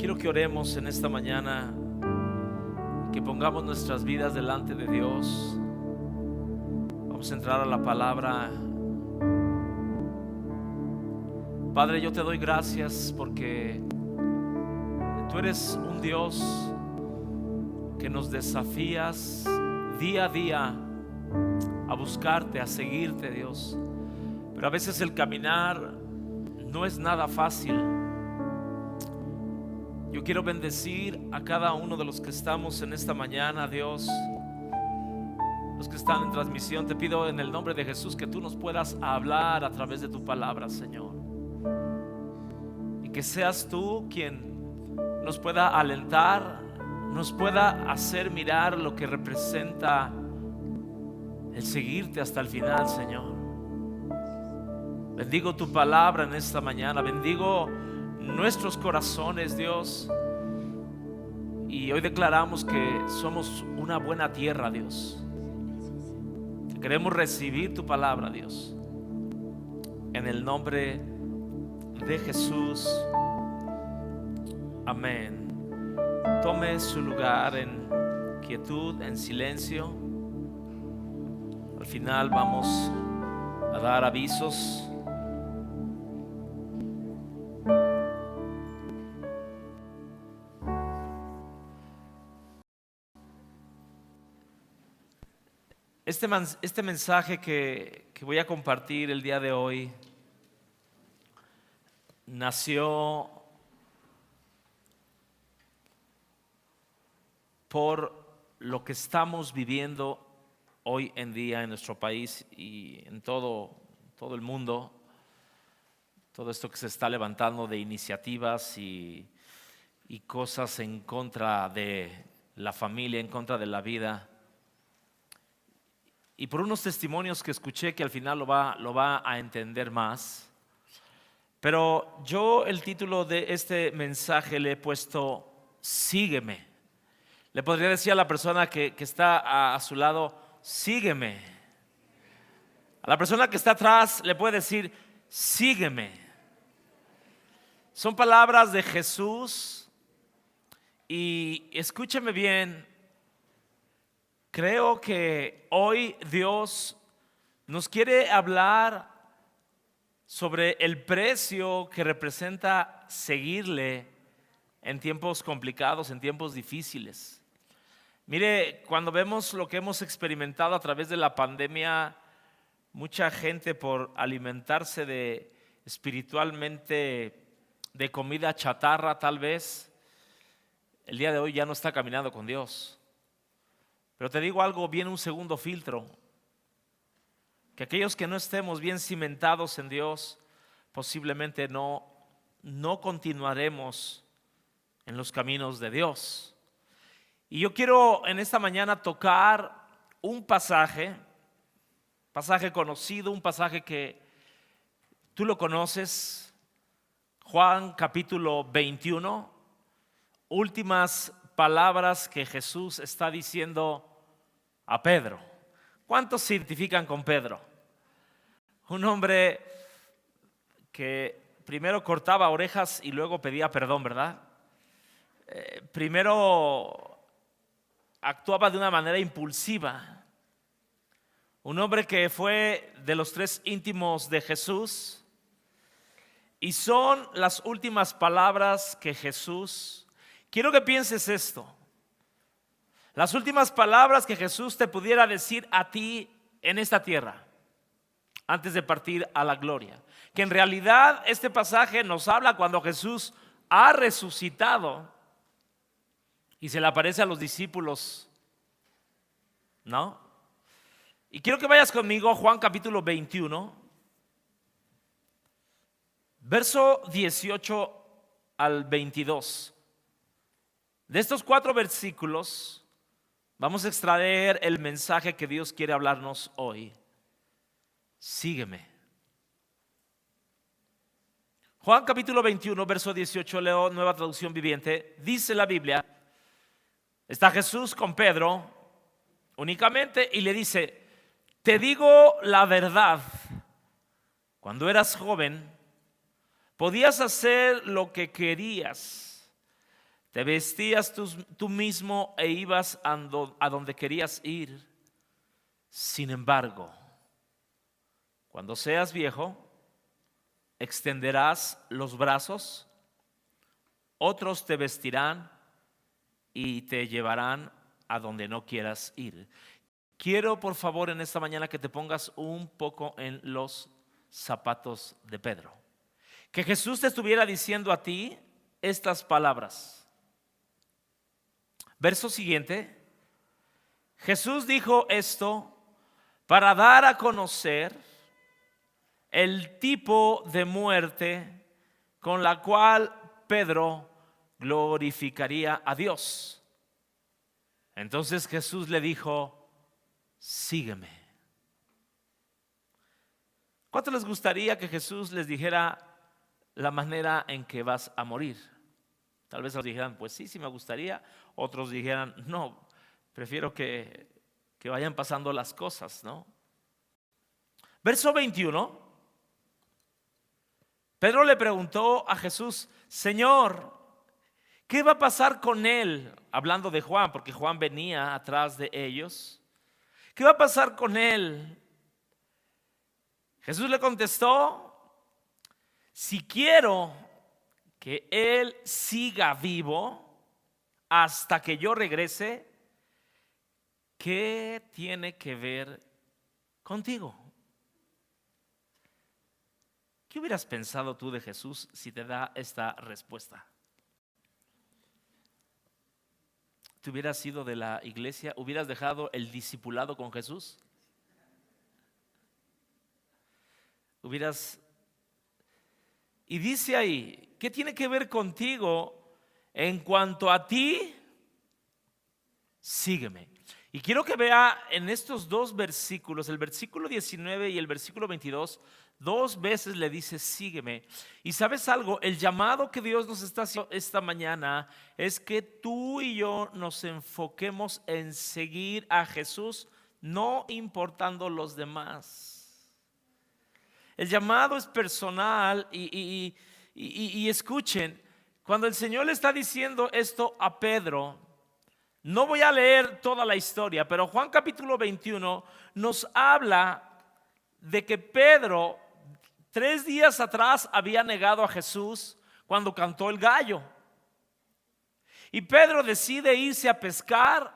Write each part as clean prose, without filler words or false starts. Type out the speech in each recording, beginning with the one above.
Quiero que oremos en esta mañana, que pongamos nuestras vidas delante de Dios. Vamos a entrar a la palabra. Padre, yo te doy gracias porque tú eres un Dios que nos desafías día a día a buscarte, a seguirte, Dios. Pero a veces el caminar no es nada fácil. Yo quiero bendecir a cada uno de los que estamos en esta mañana, Dios. Los que están en transmisión, te pido en el nombre de Jesús que tú nos puedas hablar a través de tu palabra, Señor. Y que seas tú quien nos pueda alentar, nos pueda hacer mirar lo que representa el seguirte hasta el final, Señor. Bendigo tu palabra en esta mañana, bendigo nuestros corazones, Dios. Y hoy declaramos que somos una buena tierra, Dios. Que queremos recibir tu palabra, Dios. En el nombre de Jesús. Amén. Tome su lugar en quietud, en silencio. Al final vamos a dar avisos. Este mensaje que voy a compartir el día de hoy nació por lo que estamos viviendo hoy en día en nuestro país y en todo el mundo. Todo esto que se está levantando de iniciativas y cosas en contra de la familia, en contra de la vida. Y por unos testimonios que escuché que al final lo va a entender más. Pero yo el título de este mensaje le he puesto Sígueme. Le podría decir a la persona que está a su lado, sígueme. A la persona que está atrás le puede decir, sígueme. Son palabras de Jesús y escúcheme bien. Creo que hoy Dios nos quiere hablar sobre el precio que representa seguirle en tiempos complicados, en tiempos difíciles. Mire, cuando vemos lo que hemos experimentado a través de la pandemia, mucha gente por alimentarse espiritualmente de comida chatarra tal vez, el día de hoy ya no está caminando con Dios. Pero te digo algo, viene un segundo filtro, que aquellos que no estemos bien cimentados en Dios, posiblemente no continuaremos en los caminos de Dios. Y yo quiero en esta mañana tocar un pasaje conocido, un pasaje que tú lo conoces, Juan capítulo 21, últimas palabras que Jesús está diciendo a Pedro. ¿Cuántos se identifican con Pedro? Un hombre que primero cortaba orejas y luego pedía perdón, ¿verdad? Primero actuaba de una manera impulsiva. Un hombre que fue de los 3 íntimos de Jesús. Y son las últimas palabras que Jesús. Quiero que pienses esto. Las últimas palabras que Jesús te pudiera decir a ti en esta tierra, antes de partir a la gloria. Que en realidad este pasaje nos habla cuando Jesús ha resucitado y se le aparece a los discípulos, ¿no? Y quiero que vayas conmigo a Juan capítulo 21, verso 18 al 22. De estos 4 versículos vamos a extraer el mensaje que Dios quiere hablarnos hoy. Sígueme. Juan capítulo 21, verso 18, leo Nueva Traducción Viviente. Dice la Biblia, está Jesús con Pedro únicamente y le dice, te digo la verdad, cuando eras joven podías hacer lo que querías, Te vestías tú mismo e ibas a donde querías ir. Sin embargo, cuando seas viejo, extenderás los brazos, otros te vestirán y te llevarán a donde no quieras ir. Quiero, por favor, en esta mañana que te pongas un poco en los zapatos de Pedro. Que Jesús te estuviera diciendo a ti estas palabras. Verso siguiente. Jesús dijo esto para dar a conocer el tipo de muerte con la cual Pedro glorificaría a Dios. Entonces Jesús le dijo: sígueme. ¿Cuánto les gustaría que Jesús les dijera la manera en que vas a morir? Tal vez nos dijeran: pues sí me gustaría. Otros dijeran: no, prefiero que vayan pasando las cosas, ¿no? Verso 21. Pedro le preguntó a Jesús: Señor, ¿qué va a pasar con él? Hablando de Juan, porque Juan venía atrás de ellos. ¿Qué va a pasar con él? Jesús le contestó: si quiero que él siga vivo hasta que yo regrese, ¿qué tiene que ver contigo? ¿Qué hubieras pensado tú de Jesús si te da esta respuesta? ¿Te hubieras ido de la iglesia? ¿Hubieras dejado el discipulado con Jesús? Y dice ahí: ¿qué tiene que ver contigo? En cuanto a ti, sígueme. Y quiero que vea en estos dos versículos, el versículo 19 y el versículo 22, dos veces le dice: sígueme. Y ¿sabes algo? El llamado que Dios nos está haciendo esta mañana es que tú y yo nos enfoquemos en seguir a Jesús, no importando los demás. El llamado es personal y escuchen, cuando el Señor le está diciendo esto a Pedro, no voy a leer toda la historia, pero Juan capítulo 21 nos habla de que Pedro 3 días atrás había negado a Jesús cuando cantó el gallo. Y Pedro decide irse a pescar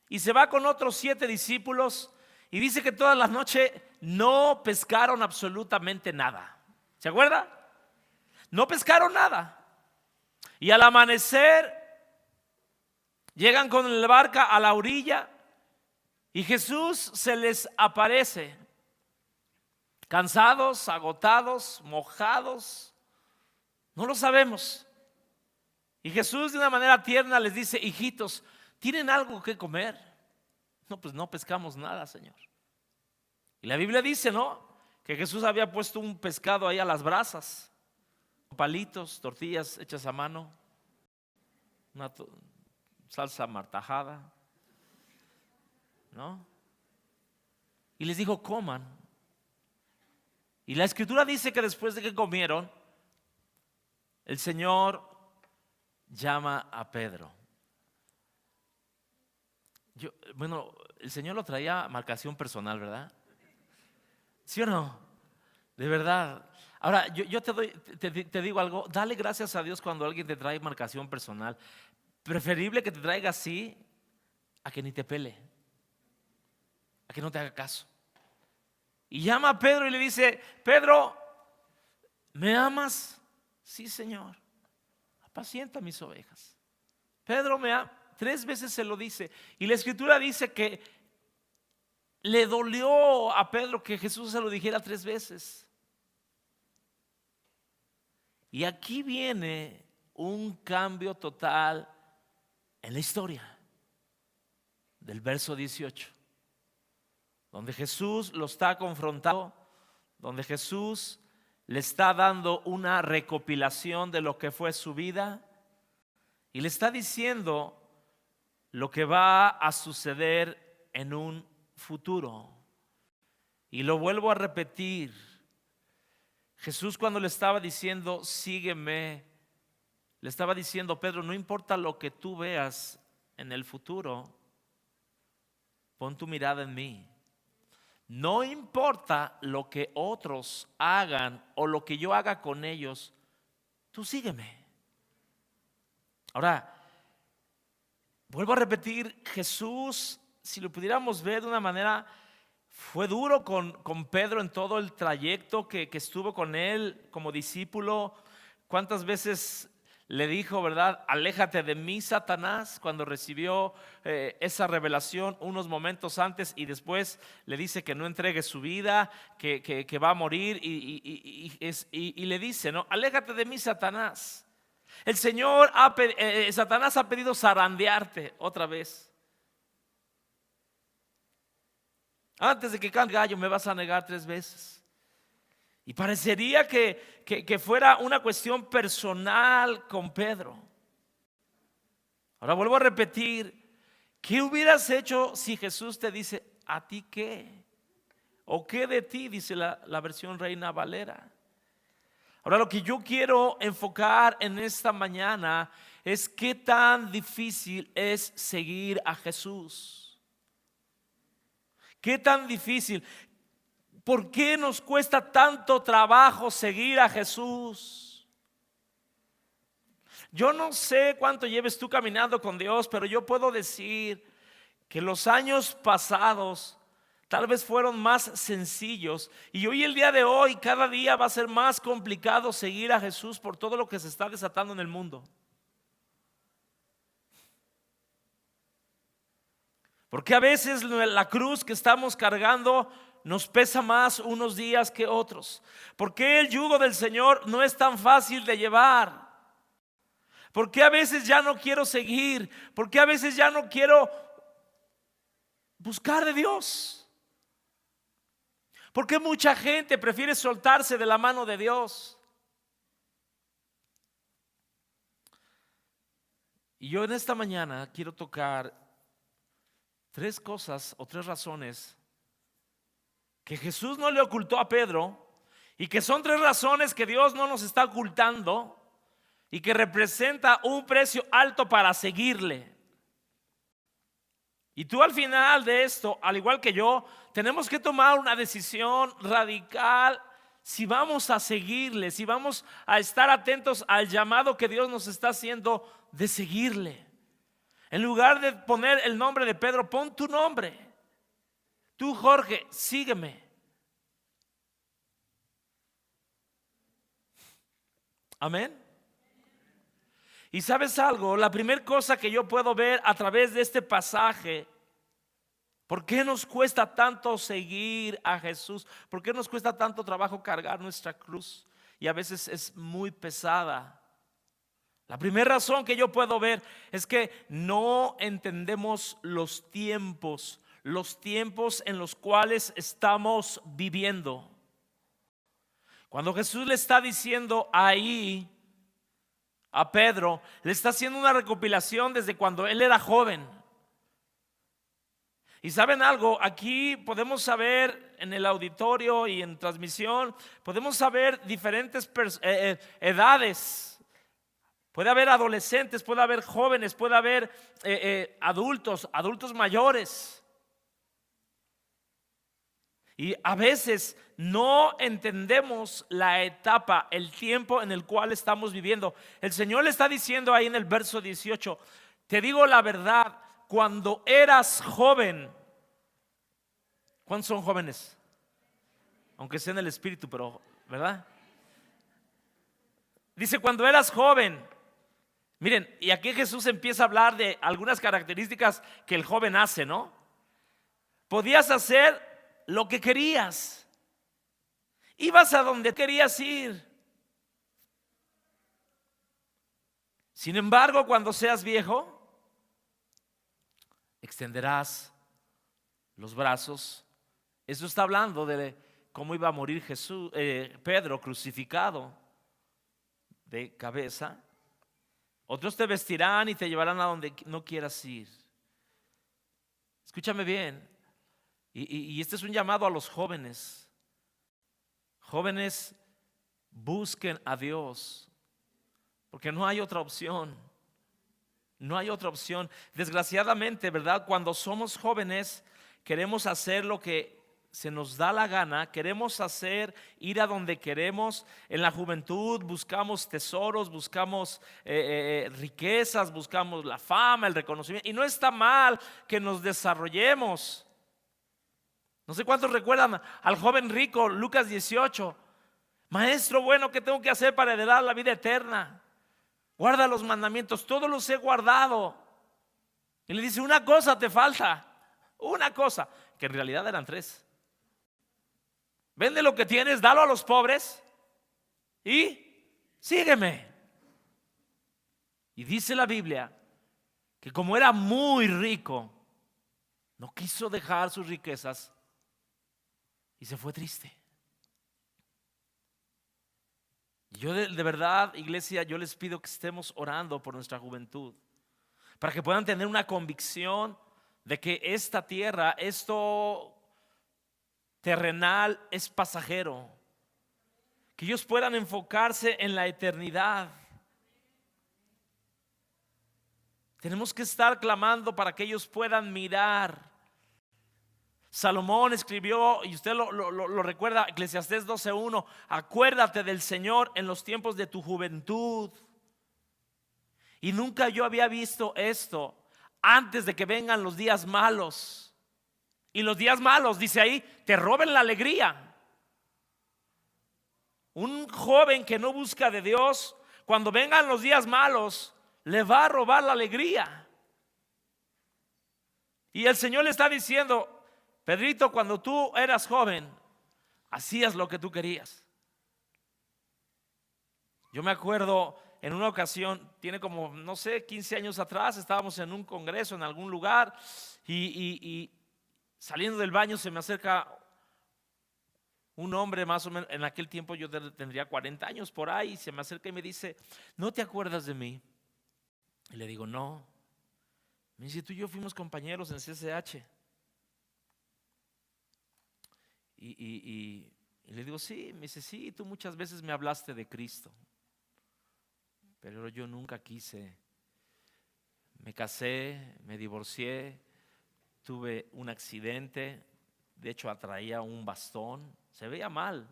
y se va con otros 7 discípulos y dice que todas las noches no pescaron absolutamente nada. ¿Se acuerda? No pescaron nada. Y al amanecer llegan con la barca a la orilla y Jesús se les aparece. Cansados, agotados, mojados, no lo sabemos. Y Jesús de una manera tierna les dice: hijitos, ¿tienen algo que comer? No, pues no pescamos nada, Señor. Y la Biblia dice, ¿no?, que Jesús había puesto un pescado ahí a las brasas, palitos, tortillas hechas a mano, una salsa martajada, ¿no? Y les dijo: coman. Y la escritura dice que después de que comieron, el Señor llama a Pedro. El Señor lo traía marcación personal, ¿verdad? ¿Sí o no? De verdad. Ahora, yo te digo algo: dale gracias a Dios cuando alguien te trae marcación personal. Preferible que te traiga así a que ni te pele, a que no te haga caso. Y llama a Pedro y le dice: Pedro, ¿me amas? Sí, Señor. Apacienta mis ovejas. Pedro me ama. 3 veces se lo dice. Y la escritura dice que le dolió a Pedro que Jesús se lo dijera 3 veces. Y aquí viene un cambio total en la historia del verso 18, donde Jesús lo está confrontando, donde Jesús le está dando una recopilación de lo que fue su vida y le está diciendo lo que va a suceder en un futuro. Y lo vuelvo a repetir: Jesús, cuando le estaba diciendo sígueme, le estaba diciendo: Pedro, no importa lo que tú veas en el futuro, pon tu mirada en mí. No importa lo que otros hagan o lo que yo haga con ellos, tú sígueme. Ahora, vuelvo a repetir, Jesús, si lo pudiéramos ver de una manera, fue duro con Pedro en todo el trayecto que estuvo con él como discípulo. ¿Cuántas veces le dijo, verdad, aléjate de mí, Satanás, cuando recibió esa revelación unos momentos antes, y después le dice que no entregue su vida, que va a morir, y le dice, ¿no? Aléjate de mí, Satanás. El Señor, Satanás ha pedido zarandearte otra vez. Antes de que cante el gallo me vas a negar 3 veces. Y parecería que fuera una cuestión personal con Pedro. Ahora vuelvo a repetir, ¿qué hubieras hecho si Jesús te dice, ¿a ti qué? ¿O qué de ti? Dice la versión Reina Valera. Ahora, lo que yo quiero enfocar en esta mañana es qué tan difícil es seguir a Jesús. ¿Qué tan difícil? ¿Por qué nos cuesta tanto trabajo seguir a Jesús? Yo no sé cuánto lleves tú caminando con Dios, pero yo puedo decir que los años pasados tal vez fueron más sencillos, y hoy, el día de hoy, cada día va a ser más complicado seguir a Jesús por todo lo que se está desatando en el mundo. Porque a veces la cruz que estamos cargando nos pesa más unos días que otros. Porque el yugo del Señor no es tan fácil de llevar. Porque a veces ya no quiero seguir. Porque a veces ya no quiero buscar de Dios. Porque mucha gente prefiere soltarse de la mano de Dios. Y yo en esta mañana quiero tocar 3 cosas o 3 razones que Jesús no le ocultó a Pedro, y que son 3 razones que Dios no nos está ocultando y que representa un precio alto para seguirle. Y tú, al final de esto, al igual que yo, tenemos que tomar una decisión radical si vamos a seguirle, si vamos a estar atentos al llamado que Dios nos está haciendo de seguirle. En lugar de poner el nombre de Pedro, pon tu nombre. Tú, Jorge, sígueme. Amén. Y ¿sabes algo? La primera cosa que yo puedo ver a través de este pasaje, ¿por qué nos cuesta tanto seguir a Jesús? ¿Por qué nos cuesta tanto trabajo cargar nuestra cruz? Y a veces es muy pesada. La primera razón que yo puedo ver es que no entendemos los tiempos en los cuales estamos viviendo. Cuando Jesús le está diciendo ahí a Pedro, le está haciendo una recopilación desde cuando él era joven. Y ¿saben algo? Aquí podemos saber, en el auditorio y en transmisión, podemos saber diferentes edades. Puede haber adolescentes, puede haber jóvenes, puede haber adultos mayores. Y a veces no entendemos la etapa, el tiempo en el cual estamos viviendo. El Señor le está diciendo ahí en el verso 18, te digo la verdad, cuando eras joven. ¿Cuántos son jóvenes? Aunque sea en el espíritu, pero, ¿verdad? Dice, cuando eras joven. Miren, y aquí Jesús empieza a hablar de algunas características que el joven hace, ¿no? Podías hacer lo que querías. Ibas a donde querías ir. Sin embargo, cuando seas viejo, extenderás los brazos. Eso está hablando de cómo iba a morir Pedro crucificado de cabeza. Otros te vestirán y te llevarán a donde no quieras ir. Escúchame bien. Y este es un llamado a los jóvenes. Jóvenes, busquen a Dios. porque no hay otra opción. No hay otra opción. Desgraciadamente, ¿verdad? Cuando somos jóvenes, queremos hacer lo que se nos da la gana, queremos hacer, ir a donde queremos. En la juventud buscamos tesoros, buscamos riquezas, buscamos la fama, el reconocimiento. Y no está mal que nos desarrollemos. No sé cuántos recuerdan al joven rico, Lucas 18. Maestro bueno, ¿qué tengo que hacer para heredar la vida eterna? Guarda los mandamientos, todos los he guardado. Y le dice, una cosa te falta, una cosa, que en realidad eran tres. Vende lo que tienes, dalo a los pobres y sígueme. Y dice la Biblia que como era muy rico, no quiso dejar sus riquezas y se fue triste. Yo de verdad, iglesia, yo les pido que estemos orando por nuestra juventud, para que puedan tener una convicción de que esta tierra, esto terrenal es pasajero, que ellos puedan enfocarse en la eternidad. Tenemos que estar clamando para que ellos puedan mirar. Salomón escribió, y usted lo recuerda, Eclesiastés 12:1, acuérdate del Señor en los tiempos de tu juventud. Y nunca yo había visto esto antes de que vengan los días malos. Y los días malos, dice ahí, te roben la alegría. Un joven que no busca de Dios, cuando vengan los días malos, le va a robar la alegría. Y el Señor le está diciendo, Pedrito, cuando tú eras joven, hacías lo que tú querías. Yo me acuerdo en una ocasión, tiene como, no sé, 15 años atrás, estábamos en un congreso en algún lugar y saliendo del baño se me acerca un hombre, más o menos, en aquel tiempo yo tendría 40 años por ahí, se me acerca y me dice, ¿no te acuerdas de mí? Y le digo, no. Me dice, tú y yo fuimos compañeros en CCH. Y le digo, sí. Me dice, sí, tú muchas veces me hablaste de Cristo, pero yo nunca quise. Me casé, me divorcié, tuve un accidente, de hecho atraía un bastón, se veía mal.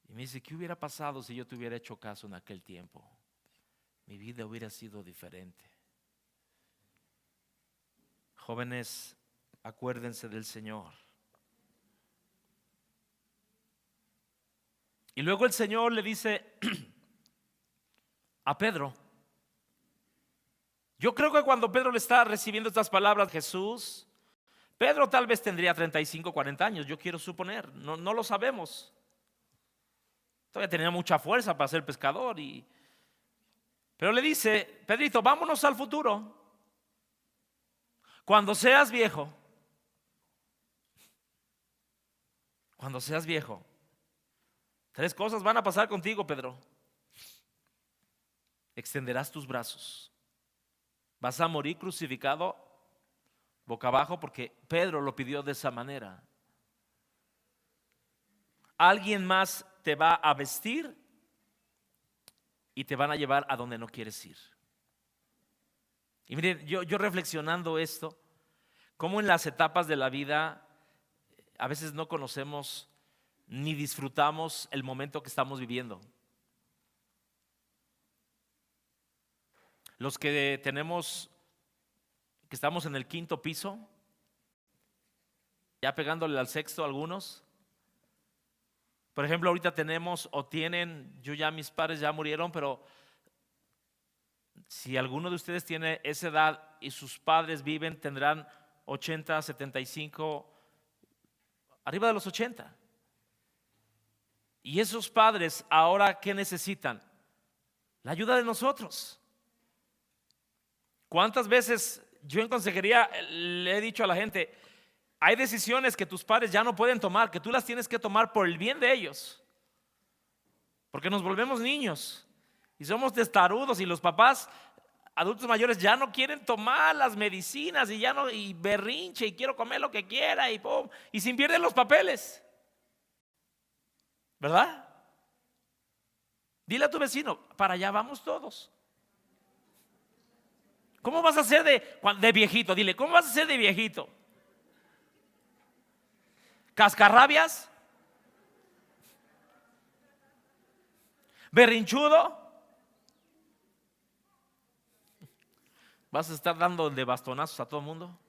Y me dice, ¿qué hubiera pasado si yo te hubiera hecho caso en aquel tiempo? Mi vida hubiera sido diferente. Jóvenes, acuérdense del Señor. Y luego el Señor le dice a Pedro, yo creo que cuando Pedro le está recibiendo estas palabras Jesús, Pedro tal vez tendría 35, 40 años, yo quiero suponer, no lo sabemos. Todavía tenía mucha fuerza para ser pescador. Pero le dice, Pedrito, vámonos al futuro. Cuando seas viejo, tres cosas van a pasar contigo, Pedro. Extenderás tus brazos. Vas a morir crucificado boca abajo porque Pedro lo pidió de esa manera. Alguien más te va a vestir y te van a llevar a donde no quieres ir. Y miren, yo reflexionando esto, cómo en las etapas de la vida a veces no conocemos ni disfrutamos el momento que estamos viviendo. Los que estamos en el 5º piso, ya pegándole al 6º algunos. Por ejemplo, ahorita tenemos o tienen, mis padres ya murieron, pero si alguno de ustedes tiene esa edad y sus padres viven, tendrán 80, 75, arriba de los 80. Y esos padres ahora, ¿qué necesitan? La ayuda de nosotros. ¿Cuántas veces yo en consejería le he dicho a la gente, hay decisiones que tus padres ya no pueden tomar, que tú las tienes que tomar por el bien de ellos? Porque nos volvemos niños y somos testarudos y los papás adultos mayores ya no quieren tomar las medicinas y berrinche y quiero comer lo que quiera y se pierden los papeles, ¿verdad? Dile a tu vecino, para allá vamos todos. ¿Cómo vas a ser de viejito? Dile, ¿cómo vas a ser de viejito? ¿Cascarrabias? ¿Berrinchudo? ¿Vas a estar dando de bastonazos a todo el mundo?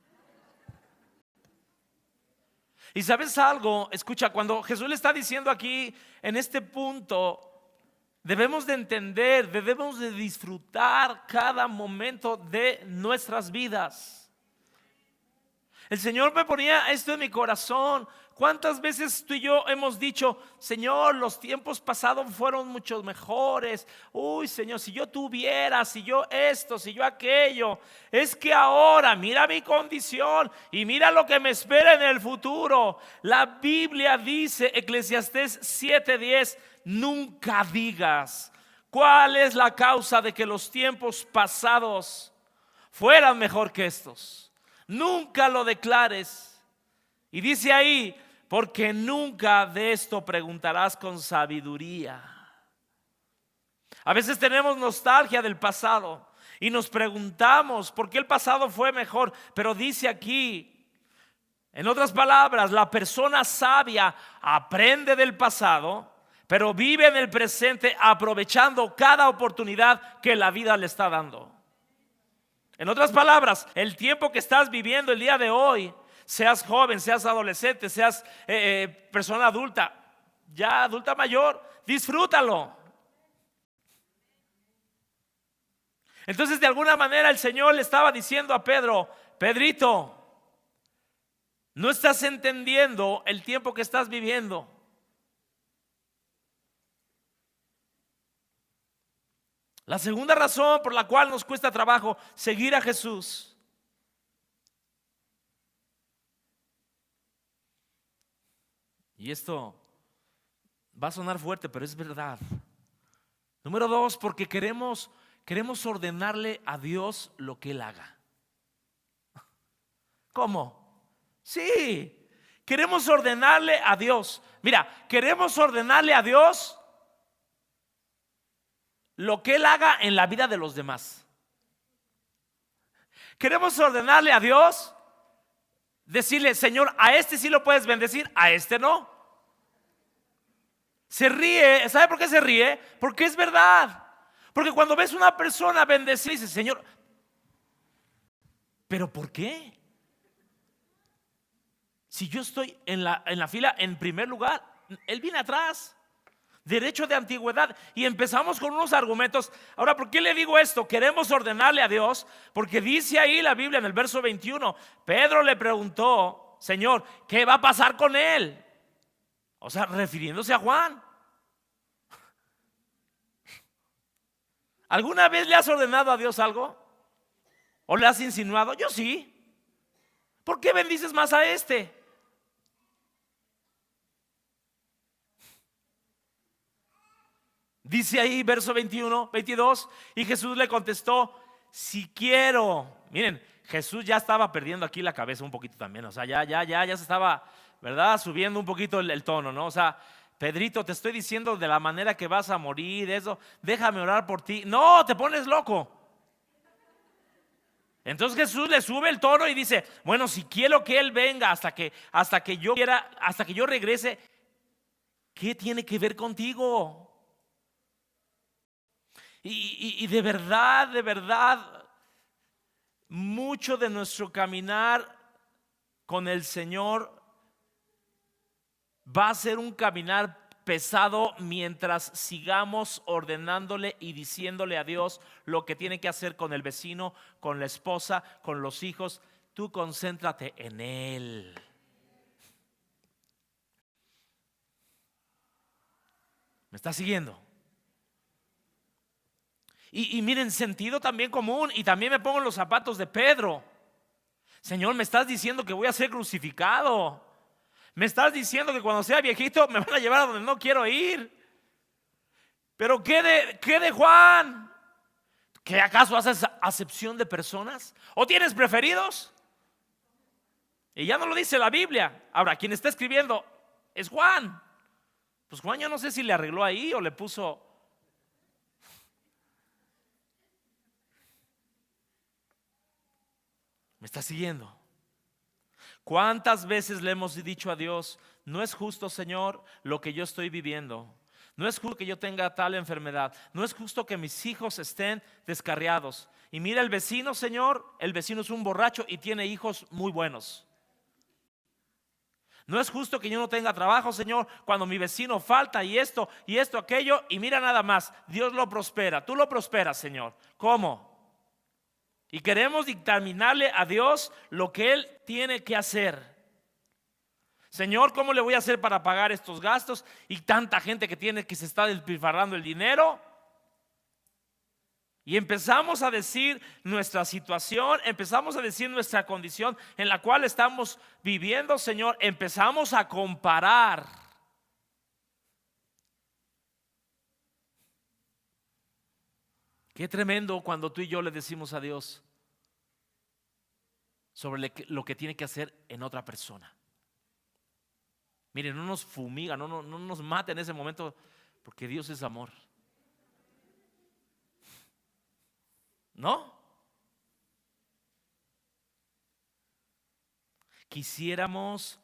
Y sabes algo, escucha, cuando Jesús le está diciendo aquí en este punto, debemos de entender, debemos de disfrutar cada momento de nuestras vidas. El Señor me ponía esto en mi corazón. ¿Cuántas veces tú y yo hemos dicho, Señor, los tiempos pasados fueron mucho mejores? Uy, Señor, si yo tuviera, si yo esto, si yo aquello. Es que ahora mira mi condición y mira lo que me espera en el futuro. La Biblia dice, Eclesiastés 7:10, nunca digas cuál es la causa de que los tiempos pasados fueran mejor que estos. Nunca lo declares. Y dice ahí, porque nunca de esto preguntarás con sabiduría. A veces tenemos nostalgia del pasado y nos preguntamos por qué el pasado fue mejor. Pero dice aquí, en otras palabras, la persona sabia aprende del pasado, pero vive en el presente aprovechando cada oportunidad que la vida le está dando. En otras palabras, el tiempo que estás viviendo el día de hoy, seas joven, seas adolescente, seas persona adulta, ya adulta mayor, disfrútalo. Entonces, de alguna manera el Señor le estaba diciendo a Pedro, Pedrito, no estás entendiendo el tiempo que estás viviendo. La segunda razón por la cual nos cuesta trabajo seguir a Jesús y esto va a sonar fuerte, pero es verdad. Número 2, porque queremos ordenarle a Dios lo que Él haga. ¿Cómo? Sí, queremos ordenarle a Dios. Mira, queremos ordenarle a Dios lo que Él haga en la vida de los demás. Queremos ordenarle a Dios, decirle, Señor, a este sí lo puedes bendecir, a este no. Se ríe, ¿sabe por qué se ríe? Porque es verdad. Porque cuando ves una persona bendecir, dices, Señor, ¿pero por qué? Si yo estoy en la fila en primer lugar, Él viene atrás. Derecho de antigüedad. Y empezamos con unos argumentos. Ahora, ¿por qué le digo esto? Queremos ordenarle a Dios, porque dice ahí la Biblia en el verso 21, Pedro le preguntó, Señor, ¿qué va a pasar con él? O sea, refiriéndose a Juan. ¿Alguna vez le has ordenado a Dios algo? ¿O le has insinuado? Yo sí. ¿Por qué bendices más a este? Dice ahí verso 21, 22, y Jesús le contestó, si quiero. Miren, Jesús ya estaba perdiendo aquí la cabeza un poquito también. O sea, ya se estaba, ¿verdad? Subiendo un poquito el tono, ¿no? O sea, Pedrito, te estoy diciendo de la manera que vas a morir, eso, déjame orar por ti. No, te pones loco. Entonces Jesús le sube el tono y dice, bueno, si quiero que Él venga hasta que yo regrese, ¿qué tiene que ver contigo? Y de verdad, mucho de nuestro caminar con el Señor va a ser un caminar pesado mientras sigamos ordenándole y diciéndole a Dios lo que tiene que hacer con el vecino, con la esposa, con los hijos. Tú concéntrate en Él. ¿Me está siguiendo? Y miren, sentido también común. Y también me pongo en los zapatos de Pedro. Señor, me estás diciendo que voy a ser crucificado. Me estás diciendo que cuando sea viejito me van a llevar a donde no quiero ir. Pero ¿qué de Juan? ¿Que acaso haces acepción de personas? ¿O tienes preferidos? Y ya no lo dice la Biblia. Ahora, quien está escribiendo es Juan. Pues Juan, yo no sé si le arregló ahí o le puso ¿Me está siguiendo? ¿Cuántas veces le hemos dicho a Dios, no es justo, Señor, lo que yo estoy viviendo? No es justo que yo tenga tal enfermedad. No es justo que mis hijos estén descarriados. Y mira el vecino, Señor, el vecino es un borracho y tiene hijos muy buenos. No es justo que yo no tenga trabajo, Señor, cuando mi vecino falta y esto, aquello. Y mira nada más, Dios lo prospera. Tú lo prosperas, Señor. ¿Cómo? Y queremos dictaminarle a Dios lo que Él tiene que hacer. Señor, ¿cómo le voy a hacer para pagar estos gastos? Y tanta gente que se está despilfarrando el dinero. Y empezamos a decir nuestra situación, empezamos a decir nuestra condición en la cual estamos viviendo, Señor. Empezamos a comparar. Qué tremendo cuando tú y yo le decimos a Dios sobre lo que tiene que hacer en otra persona. Mire, no nos fumiga, no nos mata en ese momento, porque Dios es amor. ¿No? Quisiéramos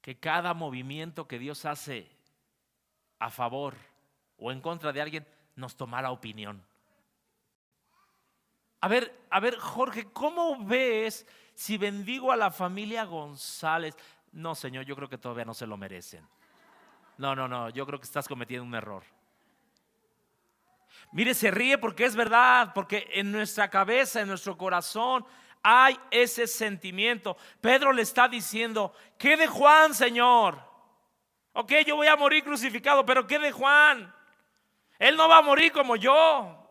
que cada movimiento que Dios hace a favor o en contra de alguien nos tomara opinión. A ver, Jorge, ¿cómo ves si bendigo a la familia González? No, Señor, yo creo que todavía no se lo merecen. No, yo creo que estás cometiendo un error. Mire, se ríe porque es verdad, porque en nuestra cabeza, en nuestro corazón hay ese sentimiento. Pedro le está diciendo, ¿qué de Juan, Señor? Ok, yo voy a morir crucificado, pero ¿qué de Juan? Él no va a morir como yo.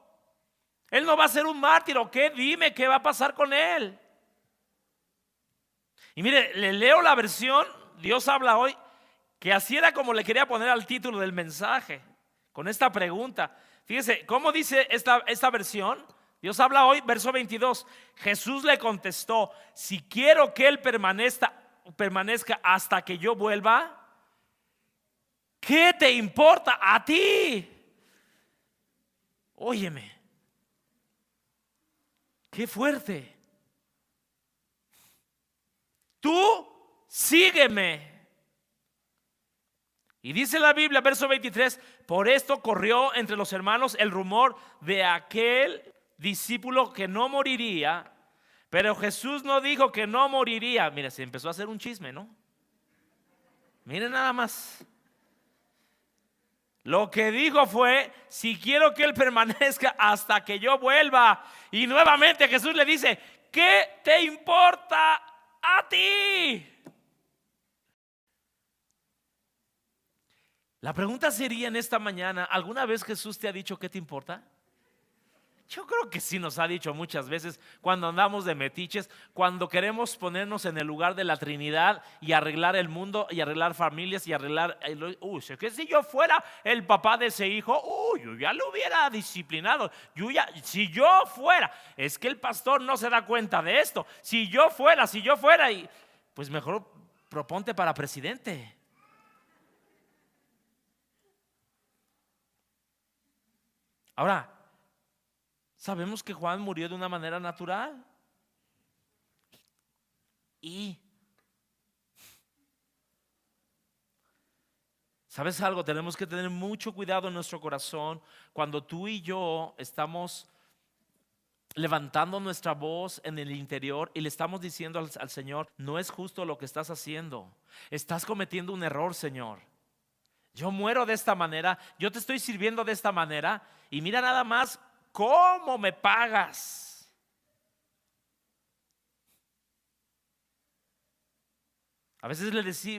Él no va a ser un mártir, ¿o qué? Dime qué va a pasar con él. Y mire, le leo la versión, Dios habla hoy, que así era como le quería poner al título del mensaje, con esta pregunta. Fíjese, ¿cómo dice esta versión? Dios habla hoy, verso 22. Jesús le contestó, si quiero que Él permanezca hasta que yo vuelva, ¿qué te importa a ti? Óyeme, qué fuerte. Tú sígueme. Y dice la Biblia, verso 23, por esto corrió entre los hermanos el rumor de aquel discípulo que no moriría, pero Jesús no dijo que no moriría. Mira, se empezó a hacer un chisme, ¿no? Miren nada más. Lo que dijo fue, si quiero que Él permanezca hasta que yo vuelva. Y nuevamente Jesús le dice, ¿qué te importa a ti? La pregunta sería en esta mañana, ¿alguna vez Jesús te ha dicho qué te importa? Yo creo que sí nos ha dicho muchas veces cuando andamos de metiches, cuando queremos ponernos en el lugar de la Trinidad y arreglar el mundo y arreglar familias y arreglar, es que si yo fuera el papá de ese hijo, yo ya lo hubiera disciplinado. Si yo fuera, es que el pastor no se da cuenta de esto. Si yo fuera, y pues mejor proponte para presidente. Ahora, sabemos que Juan murió de una manera natural. Y ¿sabes algo? Tenemos que tener mucho cuidado en nuestro corazón cuando tú y yo estamos levantando nuestra voz en el interior y le estamos diciendo al Señor, no es justo lo que estás haciendo. Estás cometiendo un error, Señor. Yo muero de esta manera, yo te estoy sirviendo de esta manera y mira nada más cómo me pagas. A veces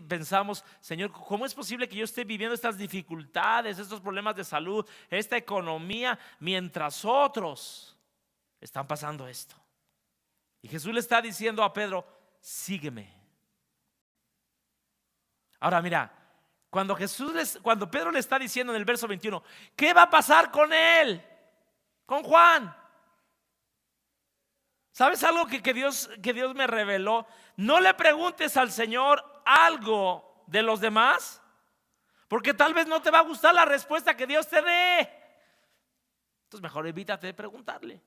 pensamos, Señor, ¿cómo es posible que yo esté viviendo estas dificultades, estos problemas de salud, esta economía, mientras otros están pasando esto? Y Jesús le está diciendo a Pedro, sígueme. Ahora mira, cuando Pedro le está diciendo en el verso 21, ¿qué va a pasar con él? Con Juan. ¿Sabes algo que Dios me reveló? No le preguntes al Señor algo de los demás, porque tal vez no te va a gustar la respuesta que Dios te dé. Entonces mejor evítate de preguntarle.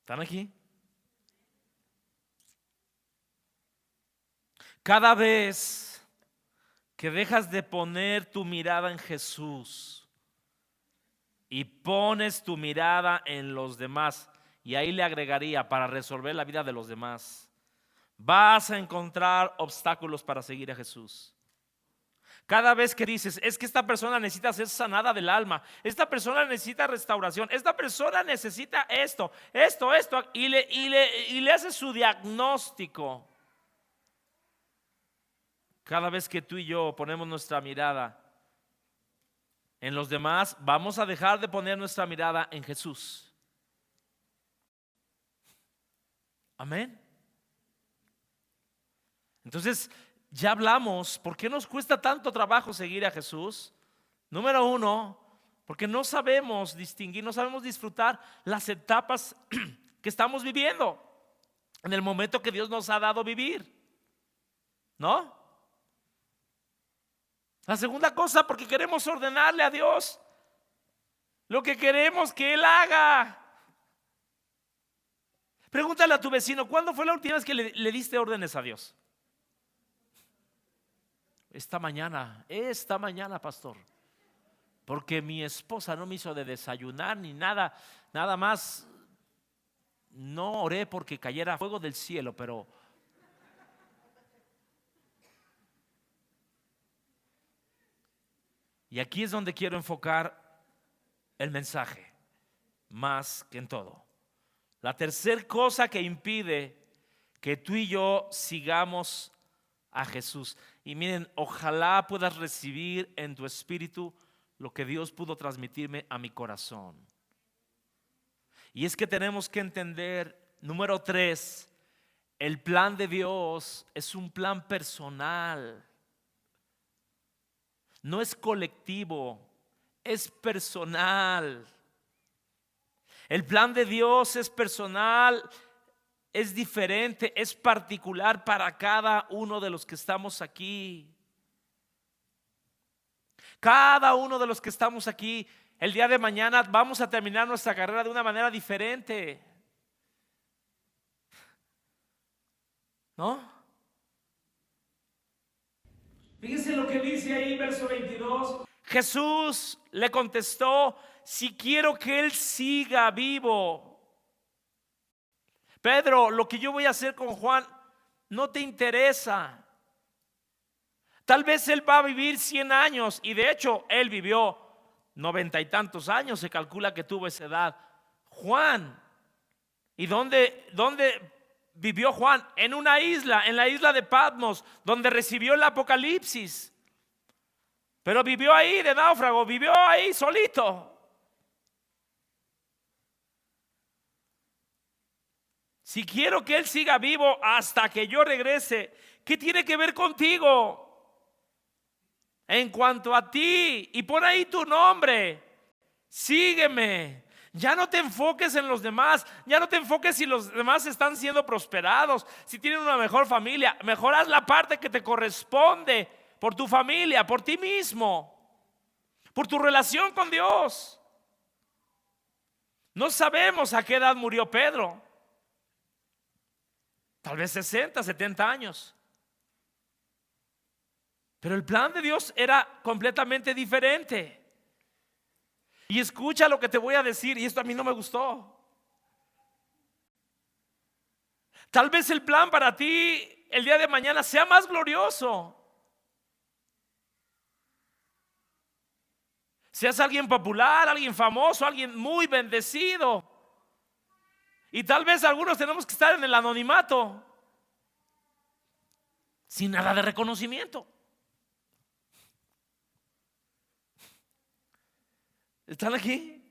¿Están aquí? Cada vez que dejas de poner tu mirada en Jesús y pones tu mirada en los demás, y ahí le agregaría para resolver la vida de los demás, vas a encontrar obstáculos para seguir a Jesús. Cada vez que dices, es que esta persona necesita ser sanada del alma, esta persona necesita restauración, esta persona necesita esto, y le haces su diagnóstico. Cada vez que tú y yo ponemos nuestra mirada en los demás, vamos a dejar de poner nuestra mirada en Jesús. Amén. Entonces, ya hablamos, ¿por qué nos cuesta tanto trabajo seguir a Jesús? Número uno, porque no sabemos distinguir, no sabemos disfrutar las etapas que estamos viviendo en el momento que Dios nos ha dado vivir, ¿no? La segunda cosa, porque queremos ordenarle a Dios lo que queremos que Él haga. Pregúntale a tu vecino, ¿cuándo fue la última vez que le diste órdenes a Dios? Esta mañana, pastor, porque mi esposa no me hizo de desayunar ni nada, nada más. No oré porque cayera fuego del cielo, pero y aquí es donde quiero enfocar el mensaje, más que en todo. La tercera cosa que impide que tú y yo sigamos a Jesús. Y miren, ojalá puedas recibir en tu espíritu lo que Dios pudo transmitirme a mi corazón. Y es que tenemos que entender, número 3, el plan de Dios es un plan personal. No es colectivo, es personal. El plan de Dios es personal, es diferente, es particular para cada uno de los que estamos aquí. Cada uno de los que estamos aquí, el día de mañana vamos a terminar nuestra carrera de una manera diferente, ¿no? Fíjense lo que dice ahí, verso 22. Jesús le contestó, si quiero que Él siga vivo. Pedro, lo que yo voy a hacer con Juan no te interesa. Tal vez él va a vivir 100 años y de hecho él vivió 90 y tantos años, se calcula que tuvo esa edad. Juan, ¿y dónde vivió Juan? En una isla, en la isla de Patmos, donde recibió el Apocalipsis. Pero vivió ahí de náufrago, vivió ahí solito. Si quiero que Él siga vivo hasta que yo regrese, ¿qué tiene que ver contigo? En cuanto a ti, y pon ahí tu nombre, sígueme. Ya no te enfoques en los demás, ya no te enfoques si los demás están siendo prosperados, si tienen una mejor familia. Mejor haz la parte que te corresponde por tu familia, por ti mismo, por tu relación con Dios. No sabemos a qué edad murió Pedro. Tal vez 60, 70 años. Pero el plan de Dios era completamente diferente. Y escucha lo que te voy a decir, y esto a mí no me gustó. Tal vez el plan para ti el día de mañana sea más glorioso. Seas alguien popular, alguien famoso, alguien muy bendecido. Y tal vez algunos tenemos que estar en el anonimato, sin nada de reconocimiento. ¿Están aquí?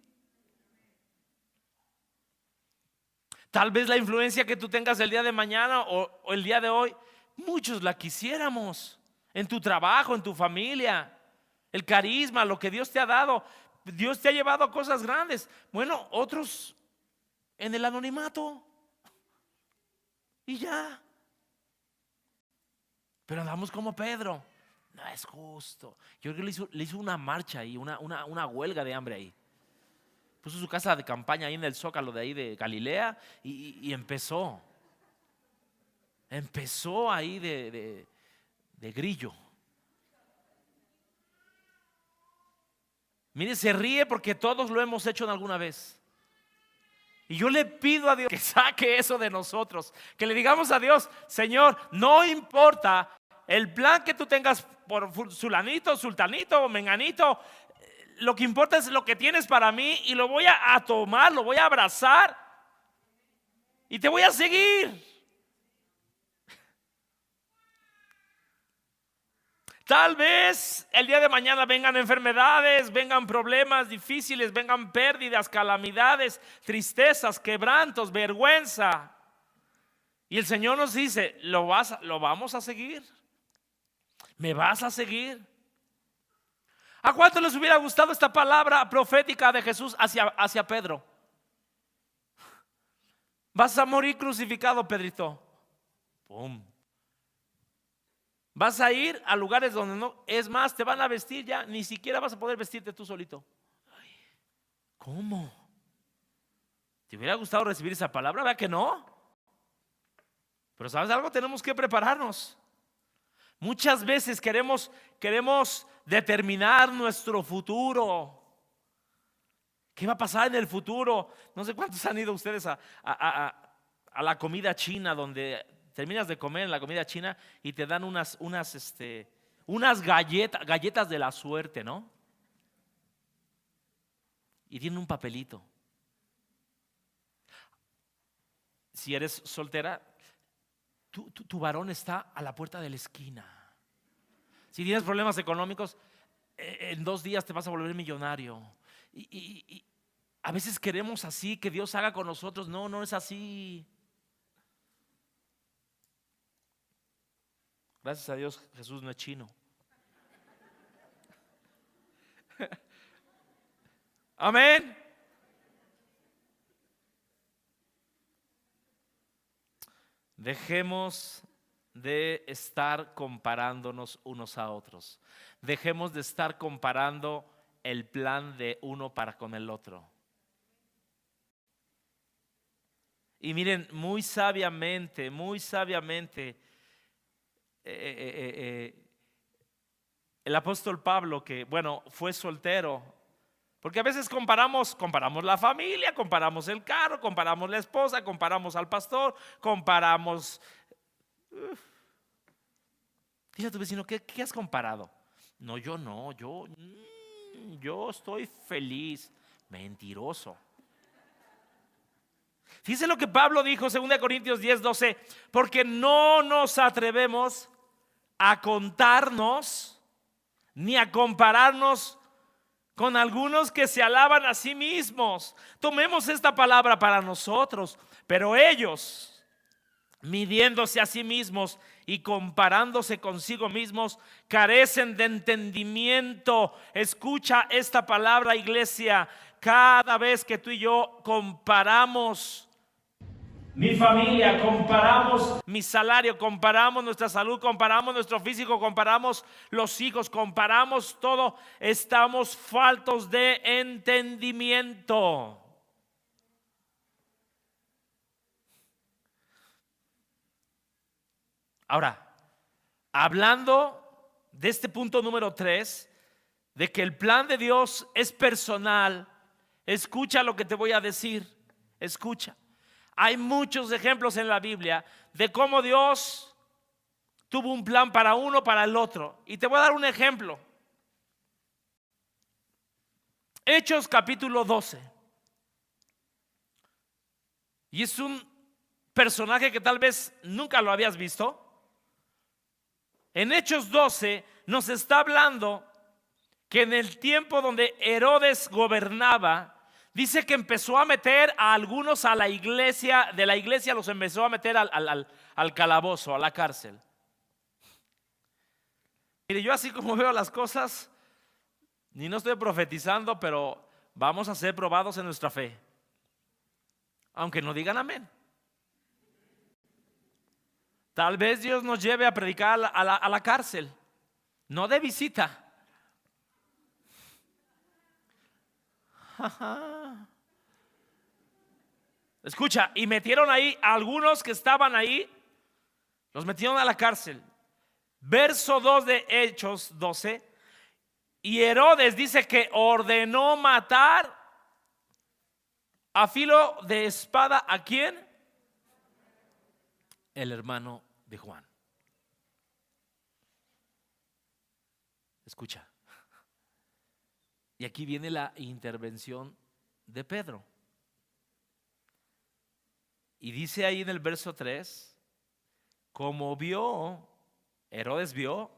Tal vez la influencia que tú tengas el día de mañana o el día de hoy, muchos la quisiéramos en tu trabajo, en tu familia, el carisma, lo que Dios te ha dado. Dios te ha llevado a cosas grandes. Bueno, otros en el anonimato y ya. Pero andamos como Pedro. No es justo. Yo creo que le hizo una marcha ahí, una huelga de hambre ahí. Puso su casa de campaña ahí en el Zócalo de ahí de Galilea y empezó. Empezó ahí de grillo. Mire, se ríe porque todos lo hemos hecho en alguna vez. Y yo le pido a Dios que saque eso de nosotros. Que le digamos a Dios: Señor, no importa el plan que tú tengas por sulanito, sultanito o menganito. Lo que importa es lo que tienes para mí, y lo voy a tomar, lo voy a abrazar y te voy a seguir. Tal vez el día de mañana vengan enfermedades, vengan problemas difíciles, vengan pérdidas, calamidades, tristezas, quebrantos, vergüenza. Y el Señor nos dice: lo vamos a seguir. ¿Me vas a seguir? ¿A cuánto les hubiera gustado esta palabra profética de Jesús hacia Pedro? Vas a morir crucificado, Pedrito. ¡Pum! Vas a ir a lugares donde no, es más, te van a vestir ya, ni siquiera vas a poder vestirte tú solito. Ay, ¿cómo? ¿Te hubiera gustado recibir esa palabra? ¿Verdad que no? Pero ¿sabes algo? Tenemos que prepararnos. Muchas veces queremos determinar nuestro futuro. ¿Qué va a pasar en el futuro? No sé cuántos han ido ustedes a la comida china, donde terminas de comer en la comida china y te dan unas galletas de la suerte, ¿no? Y tienen un papelito. Si eres soltera, tu varón está a la puerta de la esquina. Si tienes problemas económicos, en 2 días te vas a volver millonario. Y a veces queremos así, que Dios haga con nosotros. No, no es así. Gracias a Dios, Jesús no es chino. Amén. Dejemos de estar comparándonos unos a otros. Dejemos de estar comparando el plan de uno para con el otro. Y miren, muy sabiamente, el apóstol Pablo, que bueno, fue soltero, porque a veces comparamos la familia, comparamos el carro, comparamos la esposa, comparamos al pastor, comparamos. Dice a tu vecino: ¿qué has comparado? No, yo estoy feliz. Mentiroso. Fíjense lo que Pablo dijo, 2 Corintios 10:12: porque no nos atrevemos a contarnos ni a compararnos con algunos que se alaban a sí mismos. Tomemos esta palabra para nosotros. Pero ellos, midiéndose a sí mismos y comparándose consigo mismos, carecen de entendimiento. Escucha esta palabra, iglesia. Cada vez que tú y yo comparamos mi familia, comparamos mi salario, comparamos nuestra salud, comparamos nuestro físico, comparamos los hijos, comparamos todo, estamos faltos de entendimiento. Ahora, hablando de este punto número 3, de que el plan de Dios es personal, escucha lo que te voy a decir, escucha. Hay muchos ejemplos en la Biblia de cómo Dios tuvo un plan para uno, para el otro. Y te voy a dar un ejemplo. Hechos capítulo 12. Y es un personaje que tal vez nunca lo habías visto. En Hechos 12 nos está hablando que en el tiempo donde Herodes gobernaba, dice que empezó a meter a algunos a la iglesia, de la iglesia los empezó a meter al calabozo, a la cárcel. Mire, yo así como veo las cosas, ni no estoy profetizando, pero vamos a ser probados en nuestra fe. Aunque no digan amén. Tal vez Dios nos lleve a predicar a la cárcel, no de visita. Escucha, y metieron ahí a algunos que estaban ahí, los metieron a la cárcel. Verso 2 de Hechos 12. Y Herodes dice que ordenó matar a filo de espada, ¿a quién? El hermano de Juan. Escucha. Y aquí viene la intervención de Pedro. Y dice ahí en el verso 3, como Herodes vio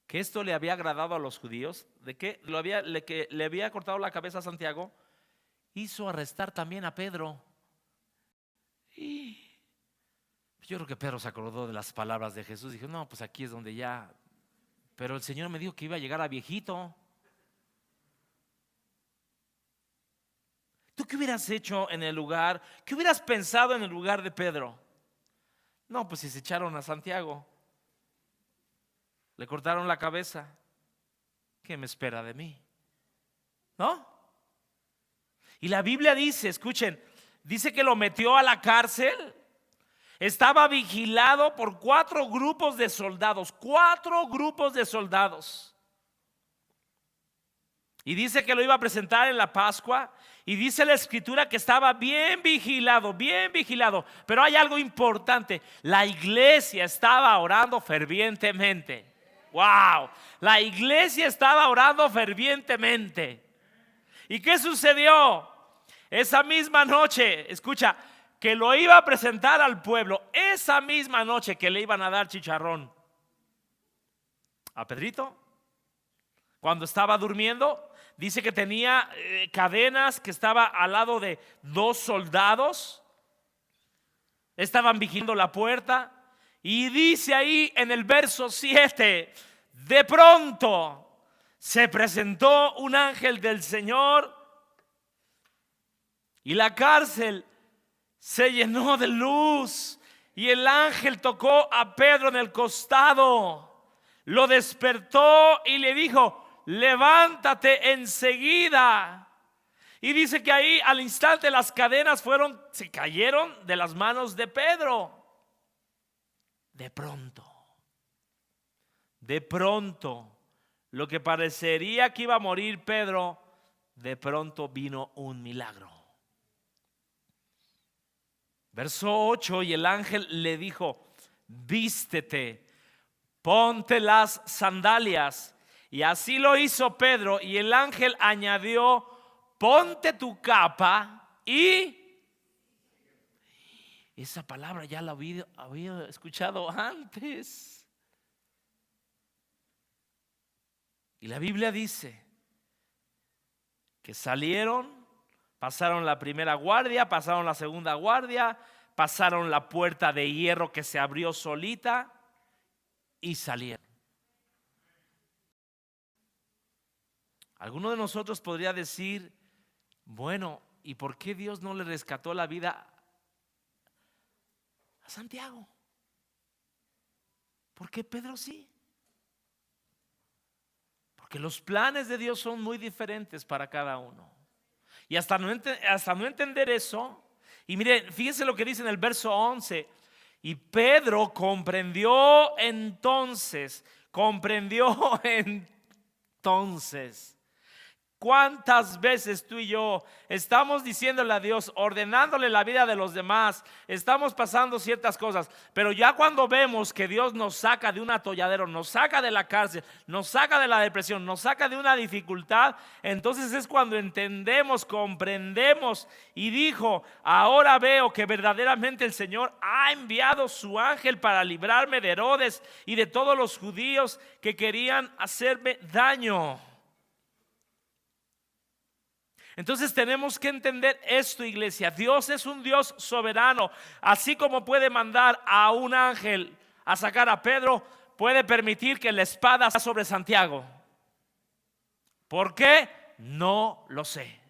que esto le había agradado a los judíos, de que le había cortado la cabeza a Santiago, hizo arrestar también a Pedro. Y yo creo que Pedro se acordó de las palabras de Jesús. Dijo, no, pues aquí es donde ya. Pero el Señor me dijo que iba a llegar a viejito. ¿Tú qué hubieras hecho en el lugar? ¿Qué hubieras pensado en el lugar de Pedro? No, pues si se echaron a Santiago, le cortaron la cabeza, ¿qué me espera de mí? ¿No? Y la Biblia dice, escuchen, dice que lo metió a la cárcel. Estaba vigilado por 4 grupos de soldados. 4 grupos de soldados. Y dice que lo iba a presentar en la Pascua. Y dice la escritura que estaba bien vigilado, bien vigilado. Pero hay algo importante. La iglesia estaba orando fervientemente. ¡Wow! La iglesia estaba orando fervientemente. ¿Y qué sucedió? Esa misma noche, escucha, que lo iba a presentar al pueblo. Esa misma noche que le iban a dar chicharrón a Pedrito, cuando estaba durmiendo, dice que tenía cadenas, que estaba al lado de 2 soldados. Estaban vigilando la puerta. Y dice ahí en el verso 7, de pronto se presentó un ángel del Señor y la cárcel se llenó de luz. Y el ángel tocó a Pedro en el costado, lo despertó y le dijo, levántate enseguida. Y dice que ahí al instante las cadenas se cayeron de las manos de Pedro. De pronto, lo que parecería que iba a morir Pedro, de pronto vino un milagro. Verso 8, y el ángel le dijo, vístete, ponte las sandalias. Y así lo hizo Pedro, y el ángel añadió, ponte tu capa. Y esa palabra ya la había escuchado antes. Y la Biblia dice que salieron, pasaron la primera guardia, pasaron la segunda guardia, pasaron la puerta de hierro que se abrió solita y salieron. Alguno de nosotros podría decir, bueno, ¿y por qué Dios no le rescató la vida a Santiago? ¿Por qué Pedro sí? Porque los planes de Dios son muy diferentes para cada uno. Y hasta no entender eso, y miren, fíjense lo que dice en el verso 11. Y Pedro comprendió entonces. ¿Cuántas veces tú y yo estamos diciéndole a Dios, ordenándole la vida de los demás, estamos pasando ciertas cosas, pero ya cuando vemos que Dios nos saca de un atolladero, nos saca de la cárcel, nos saca de la depresión, nos saca de una dificultad, entonces es cuando entendemos, comprendemos y dijo, ahora veo que verdaderamente el Señor ha enviado su ángel para librarme de Herodes y de todos los judíos que querían hacerme daño. Entonces tenemos que entender esto, iglesia. Dios es un Dios soberano. Así como puede mandar a un ángel a sacar a Pedro, puede permitir que la espada sea sobre Santiago. ¿Por qué? No lo sé.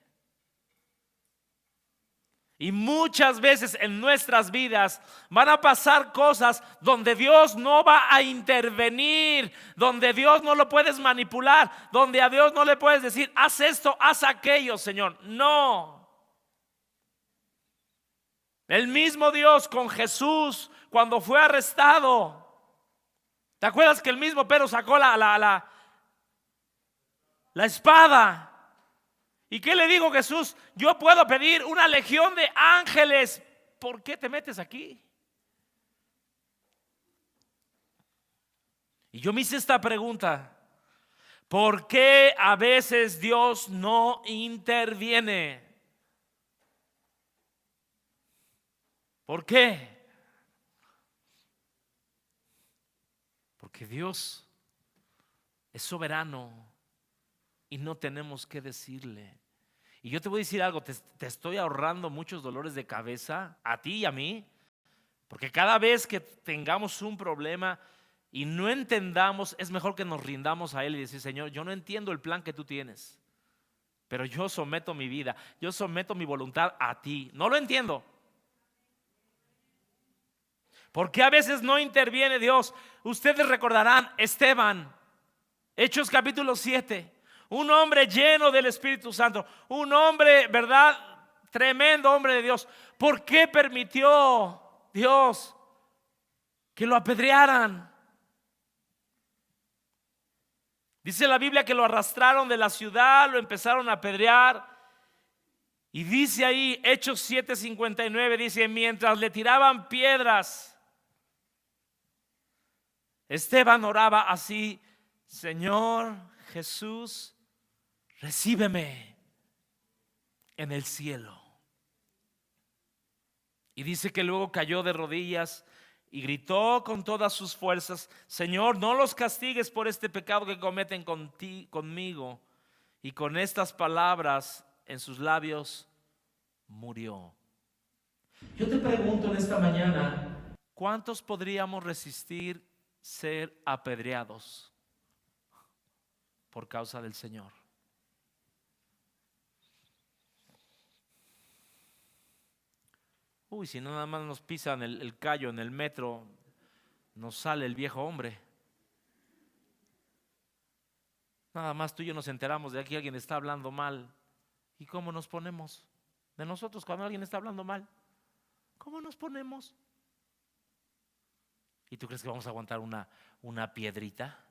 Y muchas veces en nuestras vidas van a pasar cosas donde Dios no va a intervenir, donde Dios no lo puedes manipular, donde a Dios no le puedes decir, haz esto, haz aquello, Señor. No. El mismo Dios con Jesús cuando fue arrestado. ¿Te acuerdas que el mismo Pedro sacó la espada? ¿Y qué le dijo Jesús? Yo puedo pedir una legión de ángeles. ¿Por qué te metes aquí? Y yo me hice esta pregunta: ¿por qué a veces Dios no interviene? ¿Por qué? Porque Dios es soberano y no tenemos que decirle. Y yo te voy a decir algo, te estoy ahorrando muchos dolores de cabeza a ti y a mí, porque cada vez que tengamos un problema y no entendamos, es mejor que nos rindamos a Él y decir: Señor, yo no entiendo el plan que tú tienes, pero yo someto mi vida, yo someto mi voluntad a ti. No lo entiendo. ¿Por qué a veces no interviene Dios? Ustedes recordarán Esteban, Hechos capítulo 7. Un hombre lleno del Espíritu Santo, un hombre, ¿verdad? Tremendo hombre de Dios. ¿Por qué permitió Dios que lo apedrearan? Dice la Biblia que lo arrastraron de la ciudad, lo empezaron a apedrear. Y dice ahí, Hechos 7:59, dice: mientras le tiraban piedras, Esteban oraba así: Señor Jesús, recíbeme en el cielo. Y dice que luego cayó de rodillas y gritó con todas sus fuerzas: Señor, no los castigues por este pecado que cometen conmigo. Y con estas palabras en sus labios murió. Yo te pregunto en esta mañana: ¿cuántos podríamos resistir ser apedreados por causa del Señor? Uy, si no nada más nos pisan el callo en el metro, nos sale el viejo hombre. Nada más tú y yo nos enteramos de que alguien está hablando mal. ¿Y cómo nos ponemos? De nosotros cuando alguien está hablando mal, ¿cómo nos ponemos? ¿Y tú crees que vamos a aguantar una piedrita?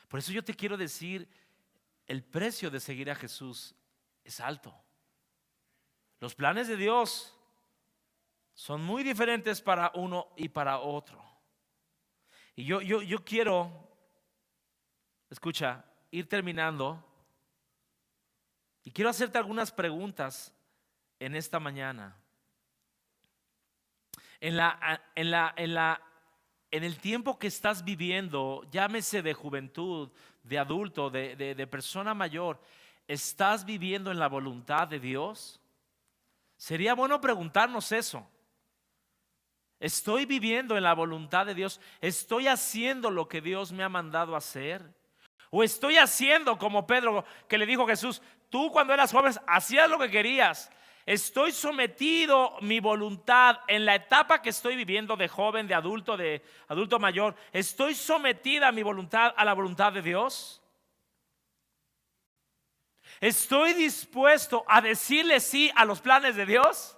Por eso yo te quiero decir, el precio de seguir a Jesús es alto. Los planes de Dios son muy diferentes para uno y para otro. Y yo quiero, escucha, ir terminando. Y quiero hacerte algunas preguntas en esta mañana. En el tiempo que estás viviendo, llámese de juventud, de adulto, de persona mayor, ¿estás viviendo en la voluntad de Dios? Sería bueno preguntarnos eso. ¿Estoy viviendo en la voluntad de Dios? ¿Estoy haciendo lo que Dios me ha mandado hacer? ¿O estoy haciendo como Pedro, que le dijo a Jesús: tú cuando eras joven hacías lo que querías? ¿Estoy sometido mi voluntad en la etapa que estoy viviendo de joven, de adulto mayor? ¿Estoy sometida mi voluntad a la voluntad de Dios? ¿Estoy dispuesto a decirle sí a los planes de Dios?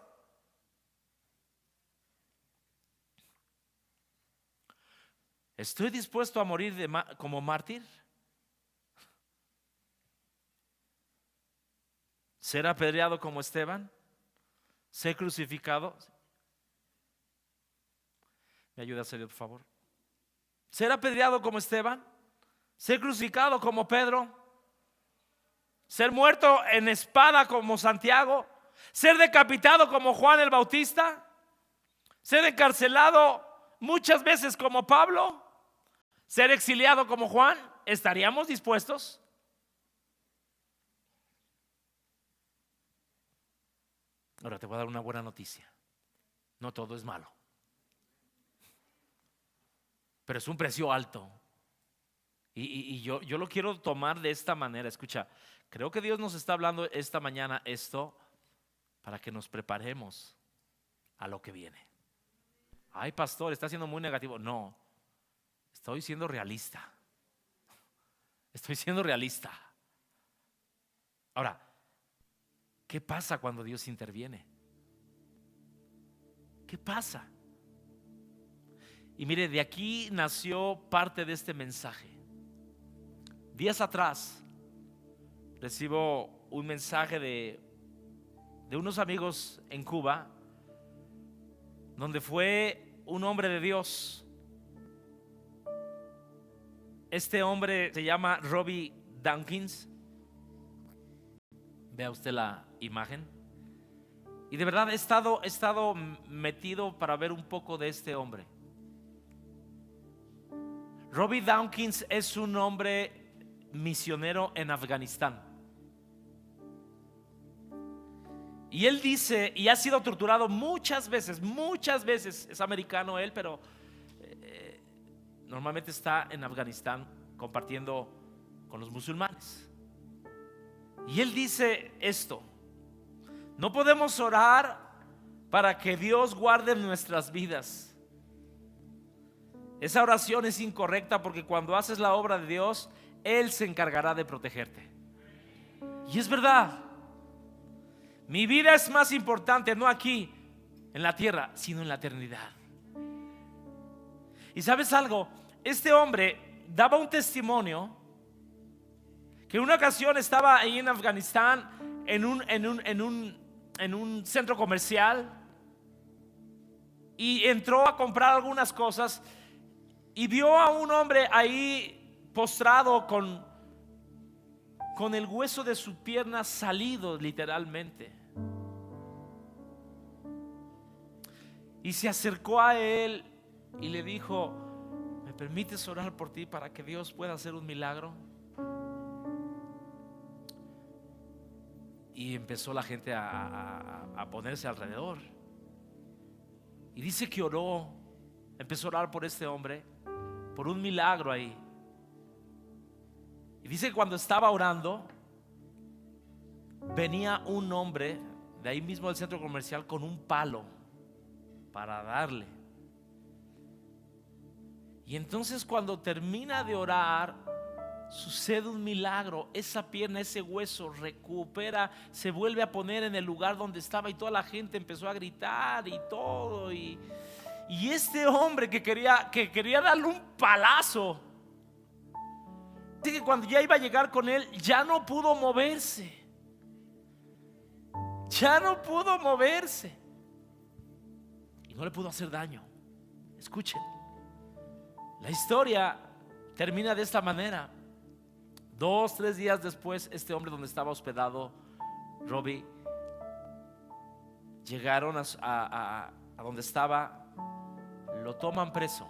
¿Estoy dispuesto a morir como mártir? ¿Ser apedreado como Esteban? ¿Ser crucificado? ¿Me ayuda a hacerlo, por favor? ¿Ser apedreado como Esteban? ¿Ser crucificado como Pedro? ¿Ser muerto en espada como Santiago? ¿Ser decapitado como Juan el Bautista? ¿Ser encarcelado muchas veces como Pablo? ¿Ser exiliado como Juan? ¿Estaríamos dispuestos? Ahora te voy a dar una buena noticia. No todo es malo, pero es un precio alto. Y yo lo quiero tomar de esta manera. Escucha, creo que Dios nos está hablando esta mañana esto para que nos preparemos a lo que viene. Ay, pastor, está siendo muy negativo. No, estoy siendo realista. Estoy siendo realista. Ahora, ¿Qué pasa cuando Dios interviene? ¿Qué pasa? Y mire, de aquí nació parte de este mensaje. Días atrás recibo un mensaje de unos amigos en Cuba, donde fue un hombre de Dios. Este hombre se llama Robbie Dawkins. Vea usted la imagen. Y de verdad he estado metido para ver un poco de este hombre. Robbie Dawkins es un hombre misionero en Afganistán. Y él dice, y ha sido torturado muchas veces, es americano él, pero normalmente está en Afganistán compartiendo con los musulmanes. Y él dice esto: no podemos orar para que Dios guarde nuestras vidas. Esa oración es incorrecta, porque cuando haces la obra de Dios, Él se encargará de protegerte. Y es verdad. Mi vida es más importante no aquí en la tierra, sino en la eternidad. Y ¿sabes algo? Este hombre daba un testimonio que en una ocasión estaba ahí en Afganistán en un centro comercial, y entró a comprar algunas cosas y vio a un hombre ahí postrado con el hueso de su pierna salido literalmente. Y se acercó a él y le dijo: ¿me permites orar por ti para que Dios pueda hacer un milagro? Y empezó la gente a ponerse alrededor. Y dice que oró, empezó a orar por este hombre, por un milagro ahí. Y dice que cuando estaba orando, venía un hombre de ahí mismo del centro comercial con un palo para darle. Y entonces cuando termina de orar, sucede un milagro. Esa pierna, ese hueso recupera, se vuelve a poner en el lugar donde estaba, y toda la gente empezó a gritar y todo. Y este hombre que quería darle un palazo, dice que cuando ya iba a llegar con él, ya no pudo moverse. Ya no pudo moverse. Y no le pudo hacer daño. Escuchen, la historia termina de esta manera. 2-3 días después, este hombre donde estaba hospedado Robbie, llegaron a donde estaba, lo toman preso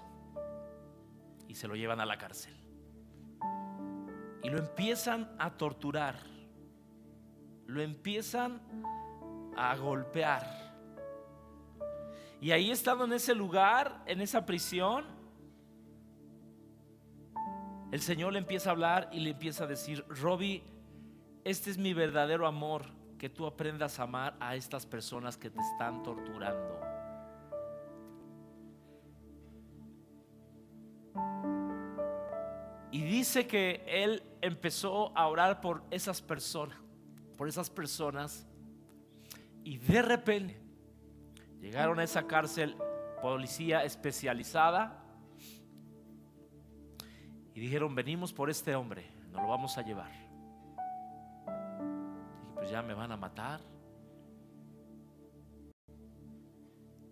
y se lo llevan a la cárcel. Y lo empiezan a torturar, lo empiezan a golpear. Y ahí, estando en ese lugar, en esa prisión, el Señor le empieza a hablar y le empieza a decir: Robbie, este es mi verdadero amor, que tú aprendas a amar a estas personas que te están torturando. Y dice que él empezó a orar por esas personas, y de repente llegaron a esa cárcel policía especializada y dijeron: venimos por este hombre, nos lo vamos a llevar. Y pues ya me van a matar.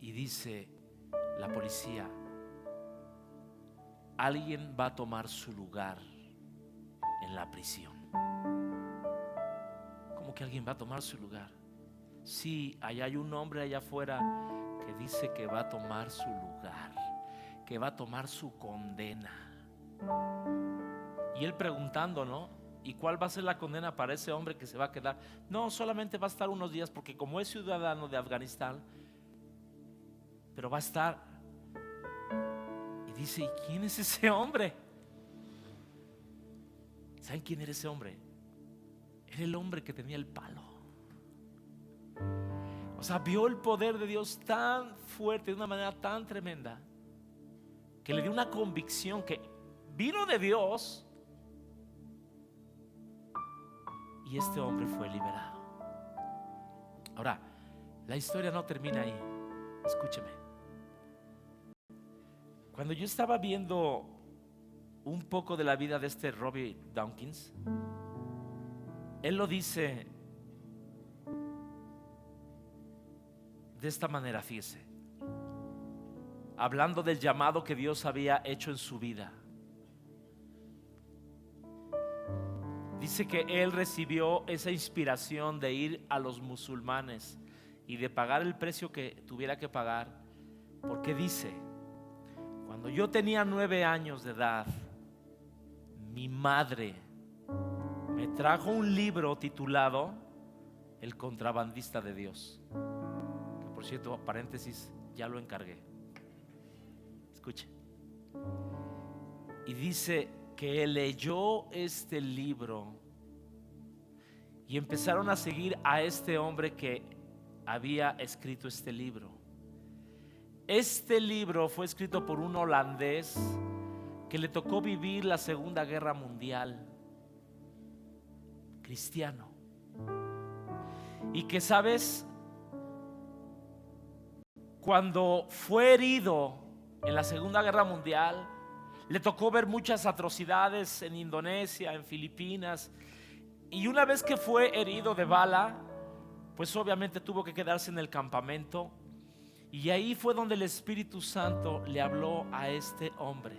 Y dice la policía: alguien va a tomar su lugar en la prisión. ¿Cómo que alguien va a tomar su lugar? Sí, allá hay un hombre allá afuera que dice que va a tomar su lugar, que va a tomar su condena. Y él preguntando, ¿no? ¿Y cuál va a ser la condena para ese hombre que se va a quedar? No, solamente va a estar unos días, porque como es ciudadano de Afganistán, pero va a estar. Y dice: ¿y quién es ese hombre? ¿Saben quién era ese hombre? Era el hombre que tenía el palo. O sea, vio el poder de Dios tan fuerte, de una manera tan tremenda, que le dio una convicción que vino de Dios, y este hombre fue liberado. Ahora, la historia no termina ahí. Escúcheme. Cuando yo estaba viendo un poco de la vida de este Robbie Dawkins, él lo dice de esta manera, fíjese, hablando del llamado que Dios había hecho en su vida. Dice que él recibió esa inspiración de ir a los musulmanes y de pagar el precio que tuviera que pagar, porque dice: cuando yo tenía 9 años de edad, mi madre me trajo un libro titulado El contrabandista de Dios, que por cierto, paréntesis, ya lo encargué. Escuche. Y dice que él leyó este libro y empezaron a seguir a este hombre que había escrito este libro. Este libro fue escrito por un holandés que le tocó vivir la Segunda Guerra Mundial, cristiano, y que, ¿sabes?, cuando fue herido en la Segunda Guerra Mundial, le tocó ver muchas atrocidades en Indonesia, en Filipinas, y una vez que fue herido de bala, pues obviamente tuvo que quedarse en el campamento. Y ahí fue donde el Espíritu Santo le habló a este hombre.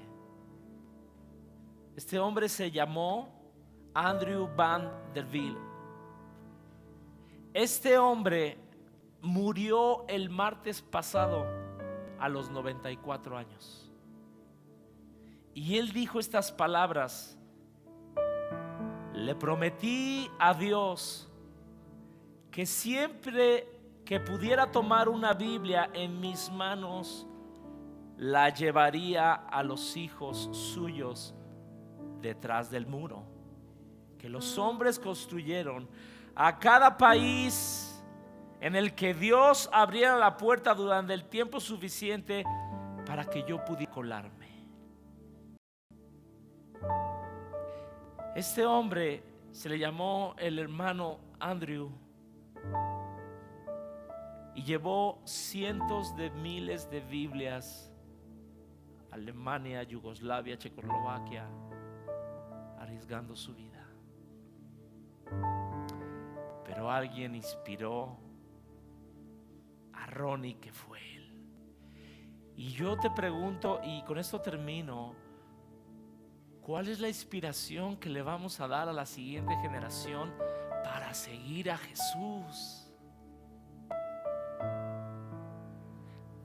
Este hombre se llamó Andrew Van der Wiel. Este hombre murió el martes pasado a los 94 años. Y él dijo estas palabras: le prometí a Dios que siempre que pudiera tomar una Biblia en mis manos, la llevaría a los hijos suyos detrás del muro que los hombres construyeron, a cada país en el que Dios abriera la puerta durante el tiempo suficiente para que yo pudiera colarme. Este hombre se le llamó el hermano Andrew y llevó cientos de miles de Biblias a Alemania, Yugoslavia, Checoslovaquia, arriesgando su vida. Pero alguien inspiró a Ronnie, que fue él. Y yo te pregunto, y con esto termino, ¿cuál es la inspiración que le vamos a dar a la siguiente generación para seguir a Jesús?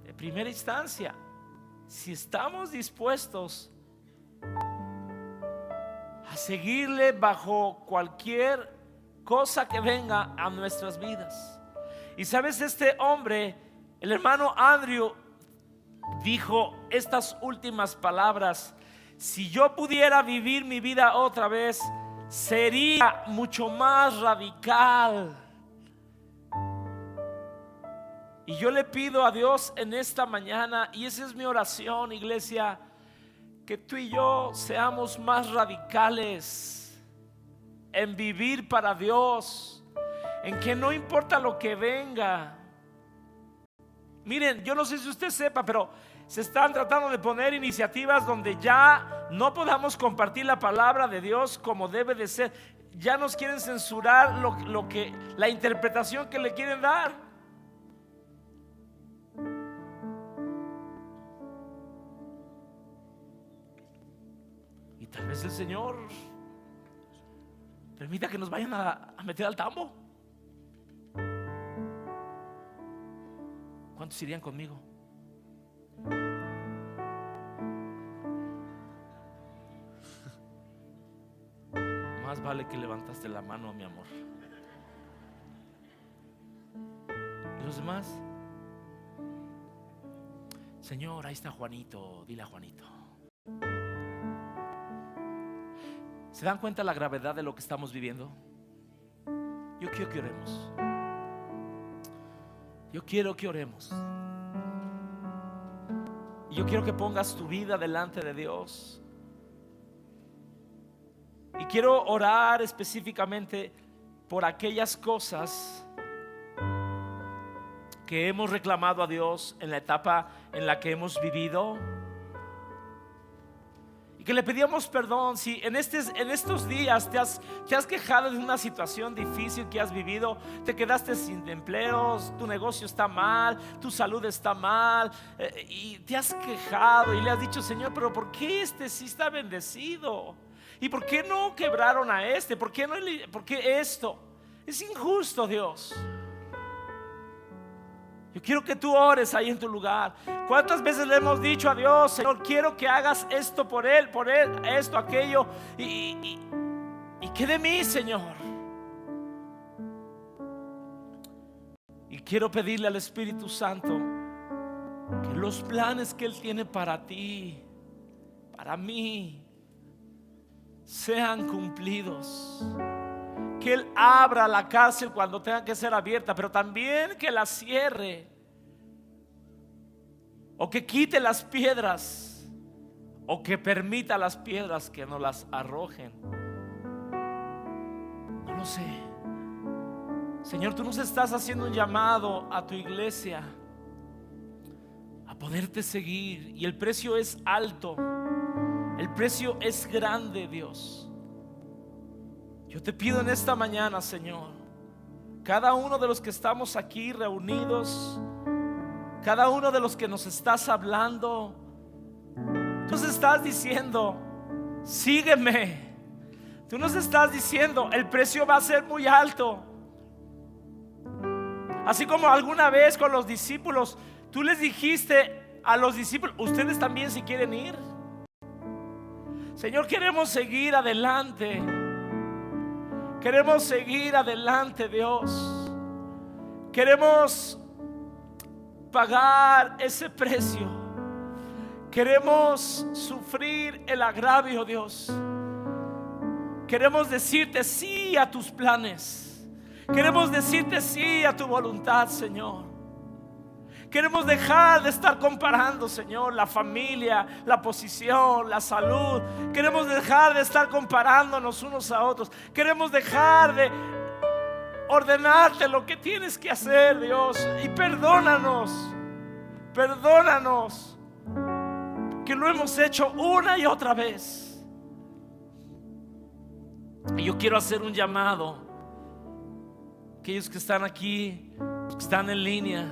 De primera instancia, si estamos dispuestos a seguirle bajo cualquier cosa que venga a nuestras vidas. Y sabes, este hombre, el hermano Andrew, dijo estas últimas palabras: si yo pudiera vivir mi vida otra vez, sería mucho más radical. Y yo le pido a Dios en esta mañana, y esa es mi oración, iglesia, que tú y yo seamos más radicales en vivir para Dios, en que no importa lo que venga. Miren, yo no sé si usted sepa, pero se están tratando de poner iniciativas donde ya no podamos compartir la palabra de Dios como debe de ser. Ya nos quieren censurar la interpretación que le quieren dar. Y tal vez el Señor permita que nos vayan a meter al tambo. ¿Cuántos irían conmigo? Más vale que levantaste la mano, mi amor. ¿Y los demás? Señor, ahí está Juanito. Dile a Juanito. ¿Se dan cuenta la gravedad de lo que estamos viviendo? Yo quiero que oremos. Yo quiero que oremos. Y yo quiero que pongas tu vida delante de Dios. Y quiero orar específicamente por aquellas cosas que hemos reclamado a Dios en la etapa en la que hemos vivido, y que le pedíamos perdón si en estos días te has quejado de una situación difícil que has vivido, te quedaste sin empleos, tu negocio está mal, tu salud está mal, y te has quejado y le has dicho: Señor, pero ¿por qué este sí está bendecido? ¿Y por qué no quebraron a este? ¿Por qué esto? Es injusto, Dios. Yo quiero que tú ores ahí en tu lugar. ¿Cuántas veces le hemos dicho a Dios: Señor, quiero que hagas esto por él, esto, aquello, y qué de mí, Señor? Y quiero pedirle al Espíritu Santo que los planes que Él tiene para ti, para mí, sean cumplidos. Que Él abra la cárcel cuando tenga que ser abierta, pero también que la cierre, o que quite las piedras, o que permita las piedras que nos las arrojen. No lo sé. Señor, tú nos estás haciendo un llamado a tu iglesia a poderte seguir, y el precio es alto, el precio es grande, Dios. Yo te pido en esta mañana, Señor, cada uno de los que estamos aquí reunidos, cada uno de los que nos estás hablando, tú nos estás diciendo: sígueme. Tú nos estás diciendo: el precio va a ser muy alto. Así como alguna vez con los discípulos, tú les dijiste a los discípulos: ustedes también, si quieren ir. Señor, queremos seguir adelante. Queremos seguir adelante, Dios. Queremos pagar ese precio. Queremos sufrir el agravio, Dios. Queremos decirte sí a tus planes. Queremos decirte sí a tu voluntad, Señor. Queremos dejar de estar comparando, Señor, la familia, la posición, la salud. Queremos dejar de estar comparándonos unos a otros. Queremos dejar de ordenarte lo que tienes que hacer, Dios. Y perdónanos, perdónanos, que lo hemos hecho una y otra vez. Y yo quiero hacer un llamado. Aquellos que están aquí, que están en línea,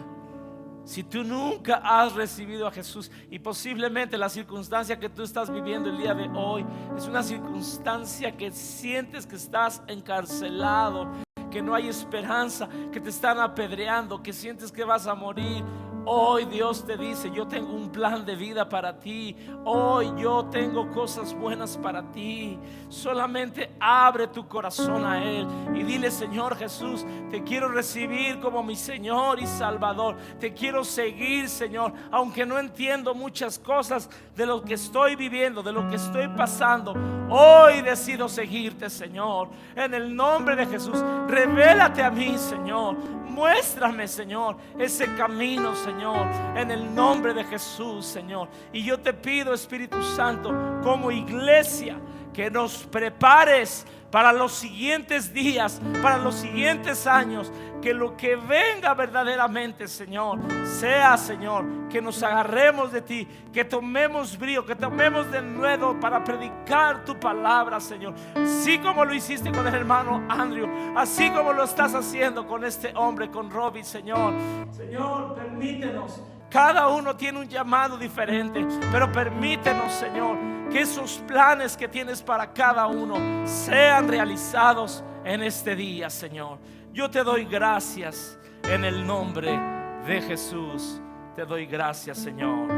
si tú nunca has recibido a Jesús, y posiblemente la circunstancia que tú estás viviendo el día de hoy es una circunstancia que sientes que estás encarcelado, que no hay esperanza, que te están apedreando, que sientes que vas a morir. Hoy Dios te dice: yo tengo un plan de vida para ti. Hoy yo tengo cosas buenas para ti. Solamente abre tu corazón a Él y dile: Señor Jesús, te quiero recibir como mi Señor y Salvador. Te quiero seguir, Señor, aunque no entiendo muchas cosas de lo que estoy viviendo, de lo que estoy pasando. Hoy decido seguirte, Señor. En el nombre de Jesús, revélate a mí, Señor. Muéstrame, Señor, ese camino, Señor, en el nombre de Jesús, Señor. Y yo te pido, Espíritu Santo, como iglesia, que nos prepares para los siguientes días, para los siguientes años. Que lo que venga verdaderamente, Señor, sea, Señor, que nos agarremos de ti, que tomemos brío, que tomemos de nuevo para predicar tu palabra, Señor. Así como lo hiciste con el hermano Andrew, así como lo estás haciendo con este hombre, con Robbie, Señor. Señor, permítenos. Cada uno tiene un llamado diferente, pero permítenos, Señor, que esos planes que tienes para cada uno sean realizados en este día, Señor. Yo te doy gracias en el nombre de Jesús. Te doy gracias, Señor.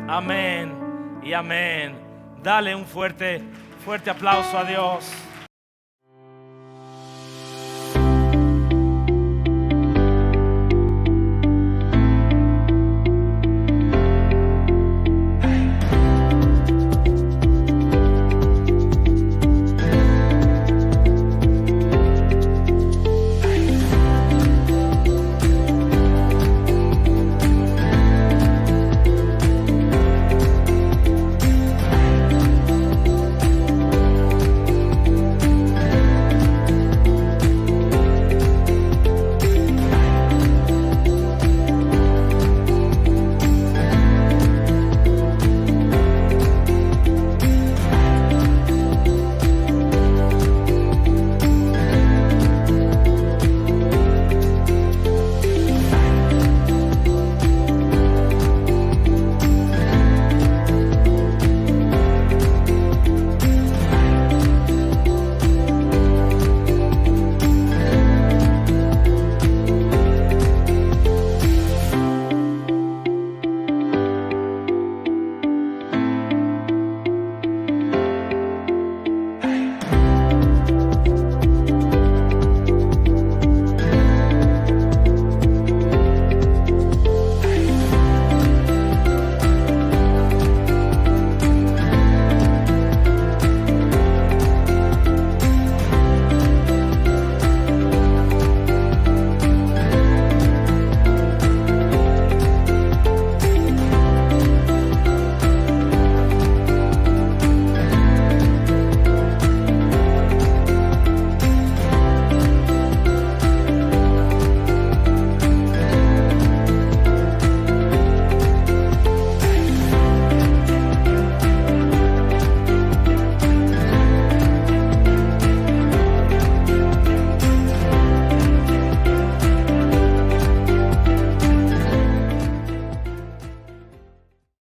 Amén y amén. Dale un fuerte aplauso a Dios.